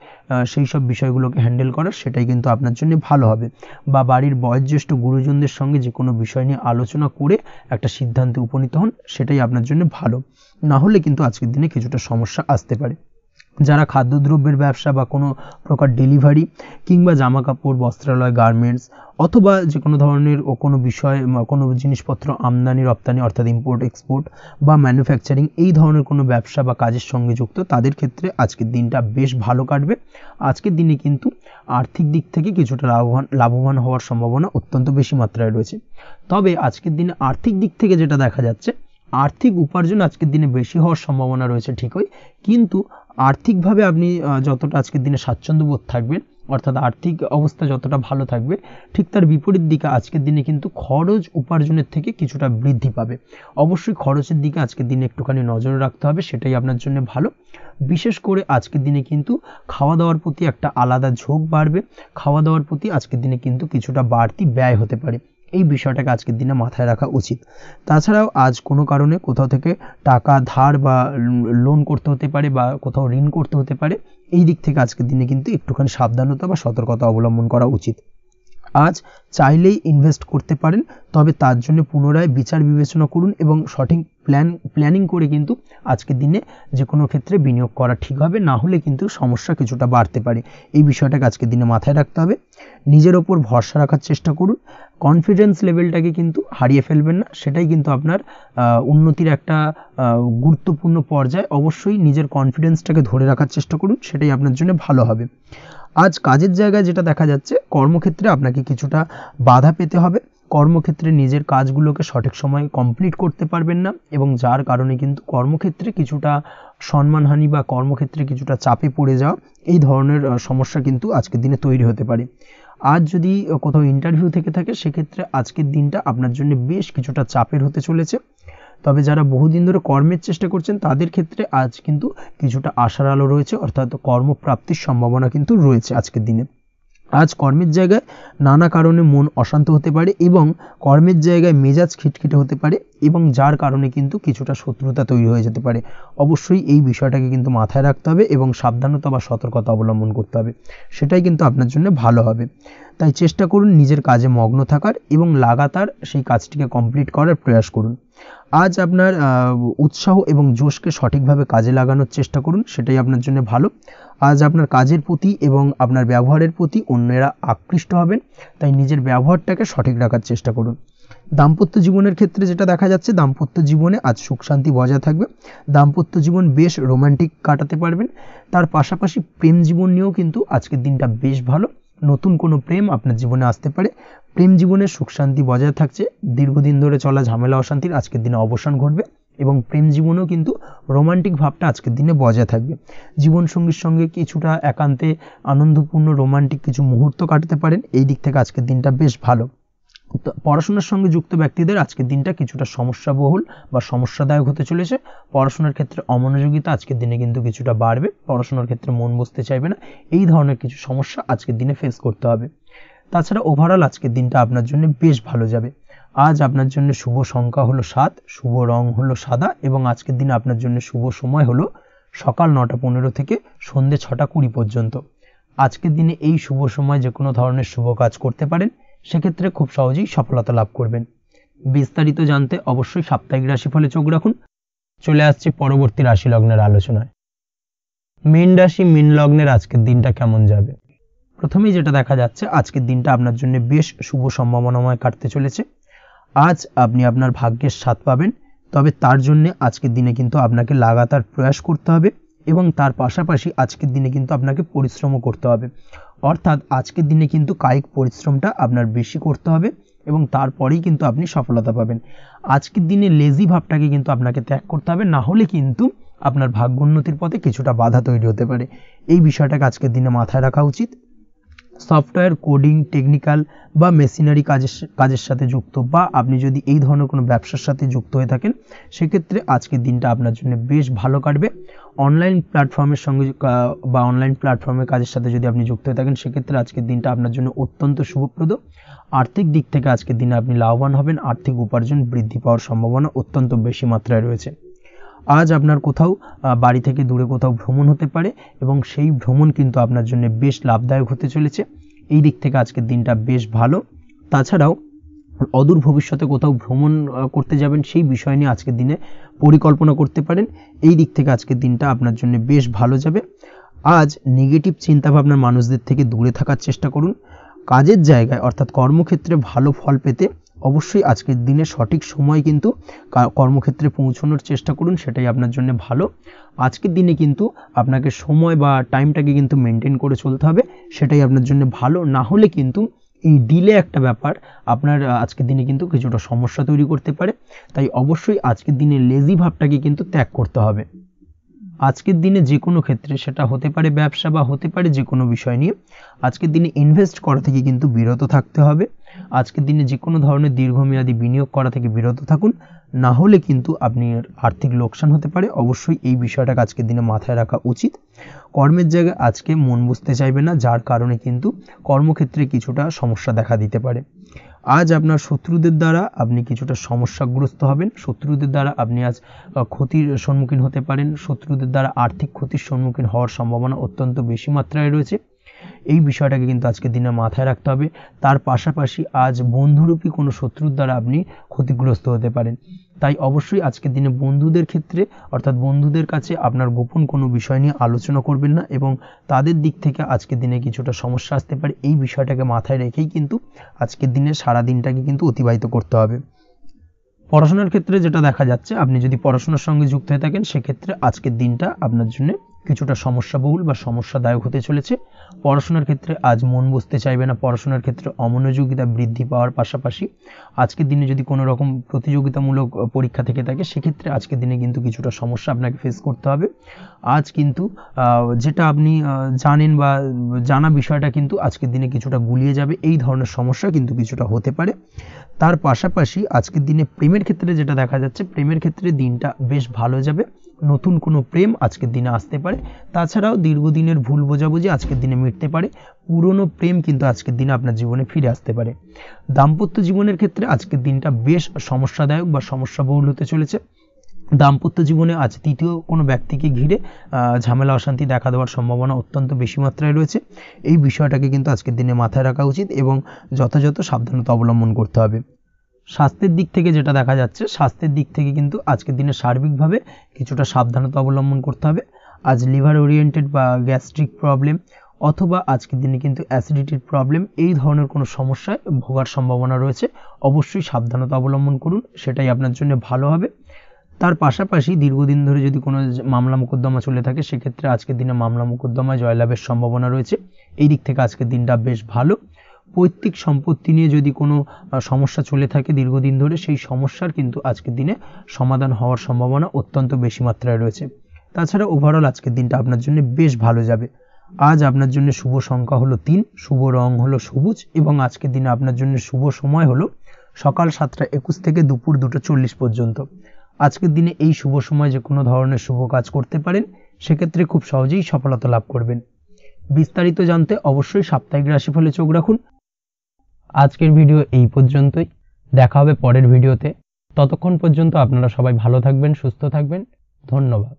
Speaker 1: সেই সব বিষয়গুলোকে হ্যান্ডেল করার, সেটাই কিন্তু আপনার জন্য ভালো হবে। বা বাড়ির বয়োজ্যেষ্ঠ গুরুজনদের সঙ্গে যে কোনো বিষয় নিয়ে আলোচনা করে একটা সিদ্ধান্তে উপনীত হন, সেটাই আপনার জন্য ভালো। না হলে কিন্তু আজকের দিনে কিছুটা সমস্যা আসতে পারে। যারা খাদ্যদ্রব্যের ব্যবসা বা কোনো প্রকার ডেলিভারি কিংবা জামা কাপড়, বস্ত্রালয়, গার্মেন্টস অথবা যে কোনো ধরনের কোনো বিষয়, কোনো জিনিসপত্র আমদানি রপ্তানি অর্থাৎ ইম্পোর্ট এক্সপোর্ট বা ম্যানুফ্যাকচারিং এই ধরনের কোনো ব্যবসা বা কাজের সঙ্গে যুক্ত, তাদের ক্ষেত্রে আজকের দিনটা বেশ ভালো কাটবে। আজকের দিনে কিন্তু আর্থিক দিক থেকে কিছুটা লাভবান হওয়ার সম্ভাবনা অত্যন্ত বেশি মাত্রায় রয়েছে। তবে আজকের দিনে আর্থিক দিক থেকে যেটা দেখা যাচ্ছে, আর্থিক উপার্জন আজকের দিনে বেশি হওয়ার সম্ভাবনা রয়েছে ঠিকই, কিন্তু আর্থিকভাবে আপনি যতটা আজকের দিনে স্বাচ্ছন্দ্য বোধ থাকবেন, অর্থাৎ আর্থিক অবস্থা যতটা ভালো থাকবে, ঠিক তার বিপরীত দিকে আজকের দিনে কিন্তু খরচ উপার্জনের থেকে কিছুটা বৃদ্ধি পাবে। অবশ্যই খরচের দিকে আজকের দিনে একটুখানি নজর রাখতে হবে, সেটাই আপনার জন্য ভালো। বিশেষ করে আজকের দিনে কিন্তু খাওয়া দাওয়ার প্রতি একটা আলাদা ঝোঁক বাড়বে। খাওয়া দাওয়ার প্রতি আজকের দিনে কিন্তু কিছুটা বাড়তি ব্যয় হতে পারে, এই বিষয়টাকে আজকের দিনে মাথায় রাখা উচিত। তাছাড়াও আজ কোনো কারণে কোথাও থেকে টাকা ধার বা লোন করতে হতে পারে বা কোথাও ঋণ করতে হতে পারে, এই দিক থেকে আজকের দিনে কিন্তু একটুখানি সাবধানতা বা সতর্কতা অবলম্বন করা উচিত। আজ চাইলেই ইনভেস্ট করতে পারেন, তবে তার জন্য পুনরায় বিচার বিবেচনা করুন এবং সঠিক প্ল্যানিং করে কিন্তু আজকের দিনে যে কোনো ক্ষেত্রে বিনিয়োগ করা ঠিক হবে, না হলে কিন্তু সমস্যা কিছুটা বাড়তে পারে। এই বিষয়টাকে আজকের দিনে মাথায় রাখতে হবে। নিজের ওপর ভরসা রাখার চেষ্টা করুন, কনফিডেন্স লেভেলটাকে কিন্তু হারিয়ে ফেলবেন না, সেটাই কিন্তু আপনার উন্নতির একটা গুরুত্বপূর্ণ পর্যায়। অবশ্যই নিজের কনফিডেন্সটাকে ধরে রাখার চেষ্টা করুন, সেটাই আপনার জন্য ভালো হবে। আজ কাজের জায়গায় যেটা দেখা যাচ্ছে, কর্মক্ষেত্রে আপনাকে কিছুটা বাধা পেতে হবে। কর্মক্ষেত্রে নিজের কাজগুলোকে সঠিক সময়ে কমপ্লিট করতে পারবেন না এবং যার কারণে কিন্তু কর্মক্ষেত্রে কিছুটা সম্মানহানি বা কর্মক্ষেত্রে কিছুটা চাপে পড়ে যাওয়া, এই ধরনের সমস্যা কিন্তু আজকের দিনে তৈরি হতে পারে। আজ যদি কোথাও ইন্টারভিউ থেকে থাকে সেক্ষেত্রে আজকের দিনটা আপনার জন্য বেশ কিছুটা চাপের হতে চলেছে। তবে যারা বহুদিন ধরে কর্মের চেষ্টা করছেন তাদের ক্ষেত্রে আজ কিন্তু কিছুটা আশার আলো রয়েছে, অর্থাৎ কর্মপ্রাপ্তির সম্ভাবনা কিন্তু রয়েছে আজকের দিনে। আজ কর্মের জায়গায় নানা কারণে মন অশান্ত হতে পারে এবং কর্মের জায়গায় মেজাজ খিটখিটে হতে পারে এবং যার কারণে কিন্তু কিছুটা শত্রুতা তৈরি হয়ে যেতে পারে। অবশ্যই এই বিষয়টাকে কিন্তু মাথায় রাখতে হবে এবং সাবধানতা বা সতর্কতা অবলম্বন করতে হবে, সেটাই কিন্তু আপনার জন্য ভালো হবে। তাই চেষ্টা করুন নিজের কাজে মগ্ন থাকার এবং লাগাতার সেই কাজটিকে কমপ্লিট করার প্রয়াস করুন। আজ আপনার উৎসাহ এবং জোশকে সঠিকভাবে কাজে লাগানোর চেষ্টা করুন, সেটাই আপনার জন্য ভালো। আজ আপনার কাজের প্রতি এবং আপনার ব্যবহারের প্রতি অন্যেরা আকৃষ্ট হবেন, তাই নিজের ব্যবহারটাকে সঠিক রাখার চেষ্টা করুন। দাম্পত্য জীবনের ক্ষেত্রে যেটা দেখা যাচ্ছে, দাম্পত্য জীবনে আজ সুখ শান্তি বজায় থাকবে। দাম্পত্য জীবন বেশ রোমান্টিক কাটাতে পারবেন। তার পাশাপাশি প্রেম জীবন নিয়েও কিন্তু আজকের দিনটা বেশ ভালো। নতুন কোনো প্রেম আপনার জীবনে আসতে পারে। প্রেম জীবনে সুখ শান্তি বজায় থাকছে। দীর্ঘদিন ধরে চলা ঝামেলা অশান্তির আজকের দিনে অবসান ঘটবে এবং প্রেম জীবনেও কিন্তু রোমান্টিক ভাবটা আজকের দিনে বজায় থাকবে। জীবনসঙ্গীর সঙ্গে কিছুটা একান্তে আনন্দপূর্ণ রোমান্টিক কিছু মুহূর্ত কাটাতে পারেন। এই দিক থেকে আজকের দিনটা বেশ ভালো। পড়াশোনার সঙ্গে যুক্ত ব্যক্তিদের আজকের দিনটা কিছুটা সমস্যাবহুল বা সমস্যাদায়ক হতে চলেছে। পড়াশোনার ক্ষেত্রে অমনোযোগিতা আজকের দিনে কিন্তু কিছুটা বাড়বে। পড়াশোনার ক্ষেত্রে মন বসতে চাইবে না। এই ধরনের কিছু সমস্যা আজকের দিনে ফেস করতে হবে। তাছাড়া ওভারঅল আজকের দিনটা আপনার জন্য বেশ ভালো যাবে। আজ আপনার জন্য শুভ সংখ্যা হলো 7, শুভ রং হলো সাদা এবং আজকের দিনে আপনার জন্য শুভ সময় হলো সকাল 9:15 থেকে সন্ধ্যে 6:20 পর্যন্ত। আজকের দিনে এই শুভ সময় যে কোনো ধরনের শুভ কাজ করতে পারেন, সেক্ষেত্রে খুব সহজেই সফলতা লাভ করবেন। বিস্তারিত জানতে অবশ্যই সাপ্তাহিক রাশিফলে চোখ রাখুন। চলে আসছে পরবর্তী রাশি লগ্নের আলোচনায়। মীন রাশি মীন লগ্নের আজকের দিনটা কেমন যাবে? প্রথমেই যেটা দেখা যাচ্ছে, আজকের দিনটা আপনার জন্য বেশ শুভ সম্ভাবনাময় কাটতে চলেছে। আজ আপনি আপনার ভাগ্যের স্বাদ পাবেন, তবে তার জন্য আজকের দিনে কিন্তু আপনাকে লাগাতার প্রয়াস করতে হবে এবং তার পাশাপাশি আজকের দিনে কিন্তু আপনাকে পরিশ্রমও করতে হবে। অর্থাৎ আজকের দিনে কিন্তু কায়িক পরিশ্রমটা আপনার বেশি করতে হবে এবং তারপরেই কিন্তু আপনি সফলতা পাবেন। আজকের দিনে লেজি ভাবটাকে কিন্তু আপনাকে ত্যাগ করতে হবে, না হলে কিন্তু আপনার ভাগ্যোন্নতির পথে কিছুটা বাধা তৈরি হতে পারে। এই বিষয়টাকে আজকের দিনে মাথায় রাখা উচিত। সফটওয়্যার কোডিং, টেকনিক্যাল বা মেশিনারি কাজের সাথে যুক্ত বা আপনি যদি এই ধরনের কোনো ব্যবসার সাথে যুক্ত হয়ে থাকেন, সেক্ষেত্রে আজকের দিনটা আপনার জন্য বেশ ভালো কাটবে। অনলাইন প্ল্যাটফর্মের সঙ্গে বা অনলাইন প্ল্যাটফর্মের কাজের সাথে যদি আপনি যুক্ত হয়ে থাকেন, সেক্ষেত্রে আজকের দিনটা আপনার জন্য অত্যন্ত শুভপ্রদ। আর্থিক দিক থেকে আজকের দিনে আপনি লাভবান হবেন। আর্থিক উপার্জন বৃদ্ধি পাওয়ার সম্ভাবনা অত্যন্ত বেশি মাত্রায় রয়েছে। আজ আপনার কোথাও বাড়ি থেকে দূরে কোথাও ভ্রমণ হতে পারে এবং সেই ভ্রমণ কিন্তু আপনার জন্য বেশ লাভদায়ক হতে চলেছে। এই দিক থেকে আজকের দিনটা বেশ ভালো। তাছাড়াও অদূর ভবিষ্যতে কোথাও ভ্রমণ করতে যাবেন, সেই বিষয় নিয়ে আজকের দিনে পরিকল্পনা করতে পারেন। এই দিক থেকে আজকের দিনটা আপনার জন্য বেশ ভালো যাবে। আজ নেগেটিভ চিন্তাভাবনার মানুষদের থেকে দূরে থাকার চেষ্টা করুন। কাজের জায়গায় অর্থাৎ কর্মক্ষেত্রে ভালো ফল পেতে অবশ্যই আজকের দিনে সঠিক সময় কিন্তু কর্মক্ষেত্রে পৌঁছানোর চেষ্টা করুন, সেটাই আপনার জন্য ভালো। আজকের দিনে কিন্তু আপনাকে সময় বা টাইমটাকে কিন্তু মেনটেন করে চলতে হবে, সেটাই আপনার জন্য ভালো। না হলে কিন্তু এই ডিলে একটা ব্যাপার আপনার আজকের দিনে কিন্তু কিছুটা সমস্যা তৈরি করতে পারে। তাই অবশ্যই আজকের দিনে লেজি ভাবটাকে কিন্তু ত্যাগ করতে হবে। আজকের দিনে যে কোনো ক্ষেত্রে, সেটা হতে পারে ব্যবসা বা হতে পারে যে কোনো বিষয় নিয়ে, আজকের দিনে ইনভেস্ট করা থেকে কিন্তু বিরত থাকতে হবে। আজকের দিনে যে কোনো ধরনের দীর্ঘমেয়াদী বিনিয়োগ করা থেকে বিরত থাকুন, না হলে কিন্তু আপনি আর্থিক লোকসান হতে পারে। অবশ্যই এই বিষয়টাকে আজকের দিনে মাথায় রাখা উচিত। কর্মের জায়গায় আজকে মন বসতে চাইবে না, যার কারণে কিন্তু কর্মক্ষেত্রে কিছুটা সমস্যা দেখা দিতে পারে। আজ আপনার শত্রুদের দ্বারা আপনি কিছুটা সমস্যাগ্রস্ত হবেন। শত্রুদের দ্বারা আপনি আজ ক্ষতির সম্মুখীন হতে পারেন। শত্রুদের দ্বারা আর্থিক ক্ষতির সম্মুখীন হওয়ার সম্ভাবনা অত্যন্ত বেশি মাত্রায় রয়েছে। এই বিষয়টাকে কিন্তু আজকের দিনে মাথায় রাখতে হবে। তার পাশাপাশি আজ বন্ধুরূপী কোনো শত্রুর দ্বারা আপনি ক্ষতিগ্রস্ত হতে পারেন। তাই অবশ্যই আজকের দিনে বন্ধুদের ক্ষেত্রে অর্থাৎ বন্ধুদের কাছে আপনার গোপন কোনো বিষয় নিয়ে আলোচনা করবেন না এবং তাদের দিক থেকে আজকের দিনে কিছুটা সমস্যা আসতে পারে। এই বিষয়টাকে মাথায় রেখেই কিন্তু আজকের দিনে সারা দিনটাকে কিন্তু অতিবাহিত করতে হবে। পড়াশোনার ক্ষেত্রে যেটা দেখা যাচ্ছে, আপনি যদি পড়াশোনার সঙ্গে যুক্ত হয়ে থাকেন, সেক্ষেত্রে আজকের দিনটা আপনার জন্য কিছুটা সমস্যাবহুল বা সমস্যাদায়ক হতে চলেছে। পড়াশোনার ক্ষেত্রে আজ মন বসতে চাইবে না, পড়াশোনার ক্ষেত্রে অমনোযোগিতা বৃদ্ধি পাওয়ার পাশাপাশি আজকের দিনে যদি কোনো রকম প্রতিযোগিতামূলক পরীক্ষা থেকে থাকে সেক্ষেত্রে আজকের দিনে কিন্তু কিছুটা সমস্যা আপনাকে ফেস করতে হবে। আজ কিন্তু যেটা আপনি জানেন বা জানা বিষয়টা কিন্তু আজকের দিনে কিছুটা গুলিয়ে যাবে, এই ধরনের সমস্যা কিন্তু কিছুটা হতে পারে। তার পাশাপাশি আজকের দিনে প্রেমের ক্ষেত্রে যেটা দেখা যাচ্ছে, প্রেমের ক্ষেত্রে দিনটা বেশ ভালো যাবে, নতুন কোনো প্রেম আজকের দিনে আসতে পারে। তাছাড়াও দীর্ঘদিনের ভুল বোঝাবুঝি আজকের দিনে মিটতে পারে, পুরনো প্রেম কিন্তু আজকের দিনে আপনার জীবনে ফিরে আসতে পারে। দাম্পত্য জীবনের ক্ষেত্রে আজকের দিনটা বেশ সমস্যাদায়ক বা সমস্যাবহুল হতে চলেছে। দাম্পত্য জীবনে আজ তৃতীয় কোনো ব্যক্তিকে ঘিরে ঝামেলা অশান্তি দেখা দেওয়ার সম্ভাবনা অত্যন্ত বেশি মাত্রায় রয়েছে। এই বিষয়টাকে কিন্তু আজকের দিনে মাথায় রাখা উচিত এবং যথাযথ সাবধানতা অবলম্বন করতে হবে। স্বাস্থ্যের দিক থেকে যেটা দেখা যাচ্ছে, স্বাস্থ্যের দিক থেকে কিন্তু আজকের দিনে সার্বিকভাবে কিছুটা সাবধানতা অবলম্বন করতে হবে। আজ লিভার ওরিয়েন্টেড বা গ্যাস্ট্রিক প্রবলেম অথবা আজকের দিনে কিন্তু অ্যাসিডিটির প্রবলেম, এই ধরনের কোনো সমস্যায় ভোগার সম্ভাবনা রয়েছে। অবশ্যই সাবধানতা অবলম্বন করুন, সেটাই আপনার জন্য ভালো হবে। তার পাশাপাশি দীর্ঘদিন ধরে যদি কোনো মামলা মোকদ্দমা চলে থাকে সেক্ষেত্রে আজকের দিনে মামলা মোকদ্দমায় জয়লাভের সম্ভাবনা রয়েছে। এই দিক থেকে আজকের দিনটা বেশ ভালো। পৈতৃক সম্পত্তি নিয়ে যদি কোনো সমস্যা চলে থাকে দীর্ঘদিন ধরে, সেই সমস্যার কিন্তু আজকের দিনে সমাধান হওয়ার সম্ভাবনা অত্যন্ত বেশি মাত্রায় রয়েছে। তাছাড়া ওভারঅল আজকের দিনটা আপনার জন্য বেশ ভালো যাবে। আজ আপনার জন্য শুভ সংখ্যা হলো 3, শুভ রং হলো সবুজ এবং আজকের দিনে আপনার জন্য শুভ সময় হলো সকাল 7:21 থেকে দুপুর 2:40 পর্যন্ত। আজকের দিনে এই শুভ সময় যে কোনো ধরনের শুভ কাজ করতে পারেন, সেক্ষেত্রে খুব সহজেই সফলতা লাভ করবেন। বিস্তারিত জানতে অবশ্যই সাপ্তাহিক রাশিফলে চোখ রাখুন। আজকের ভিডিও এই পর্যন্তই, দেখা হবে পরের ভিডিওতে। ততক্ষণ পর্যন্ত আপনারা সবাই ভালো থাকবেন, সুস্থ থাকবেন। ধন্যবাদ।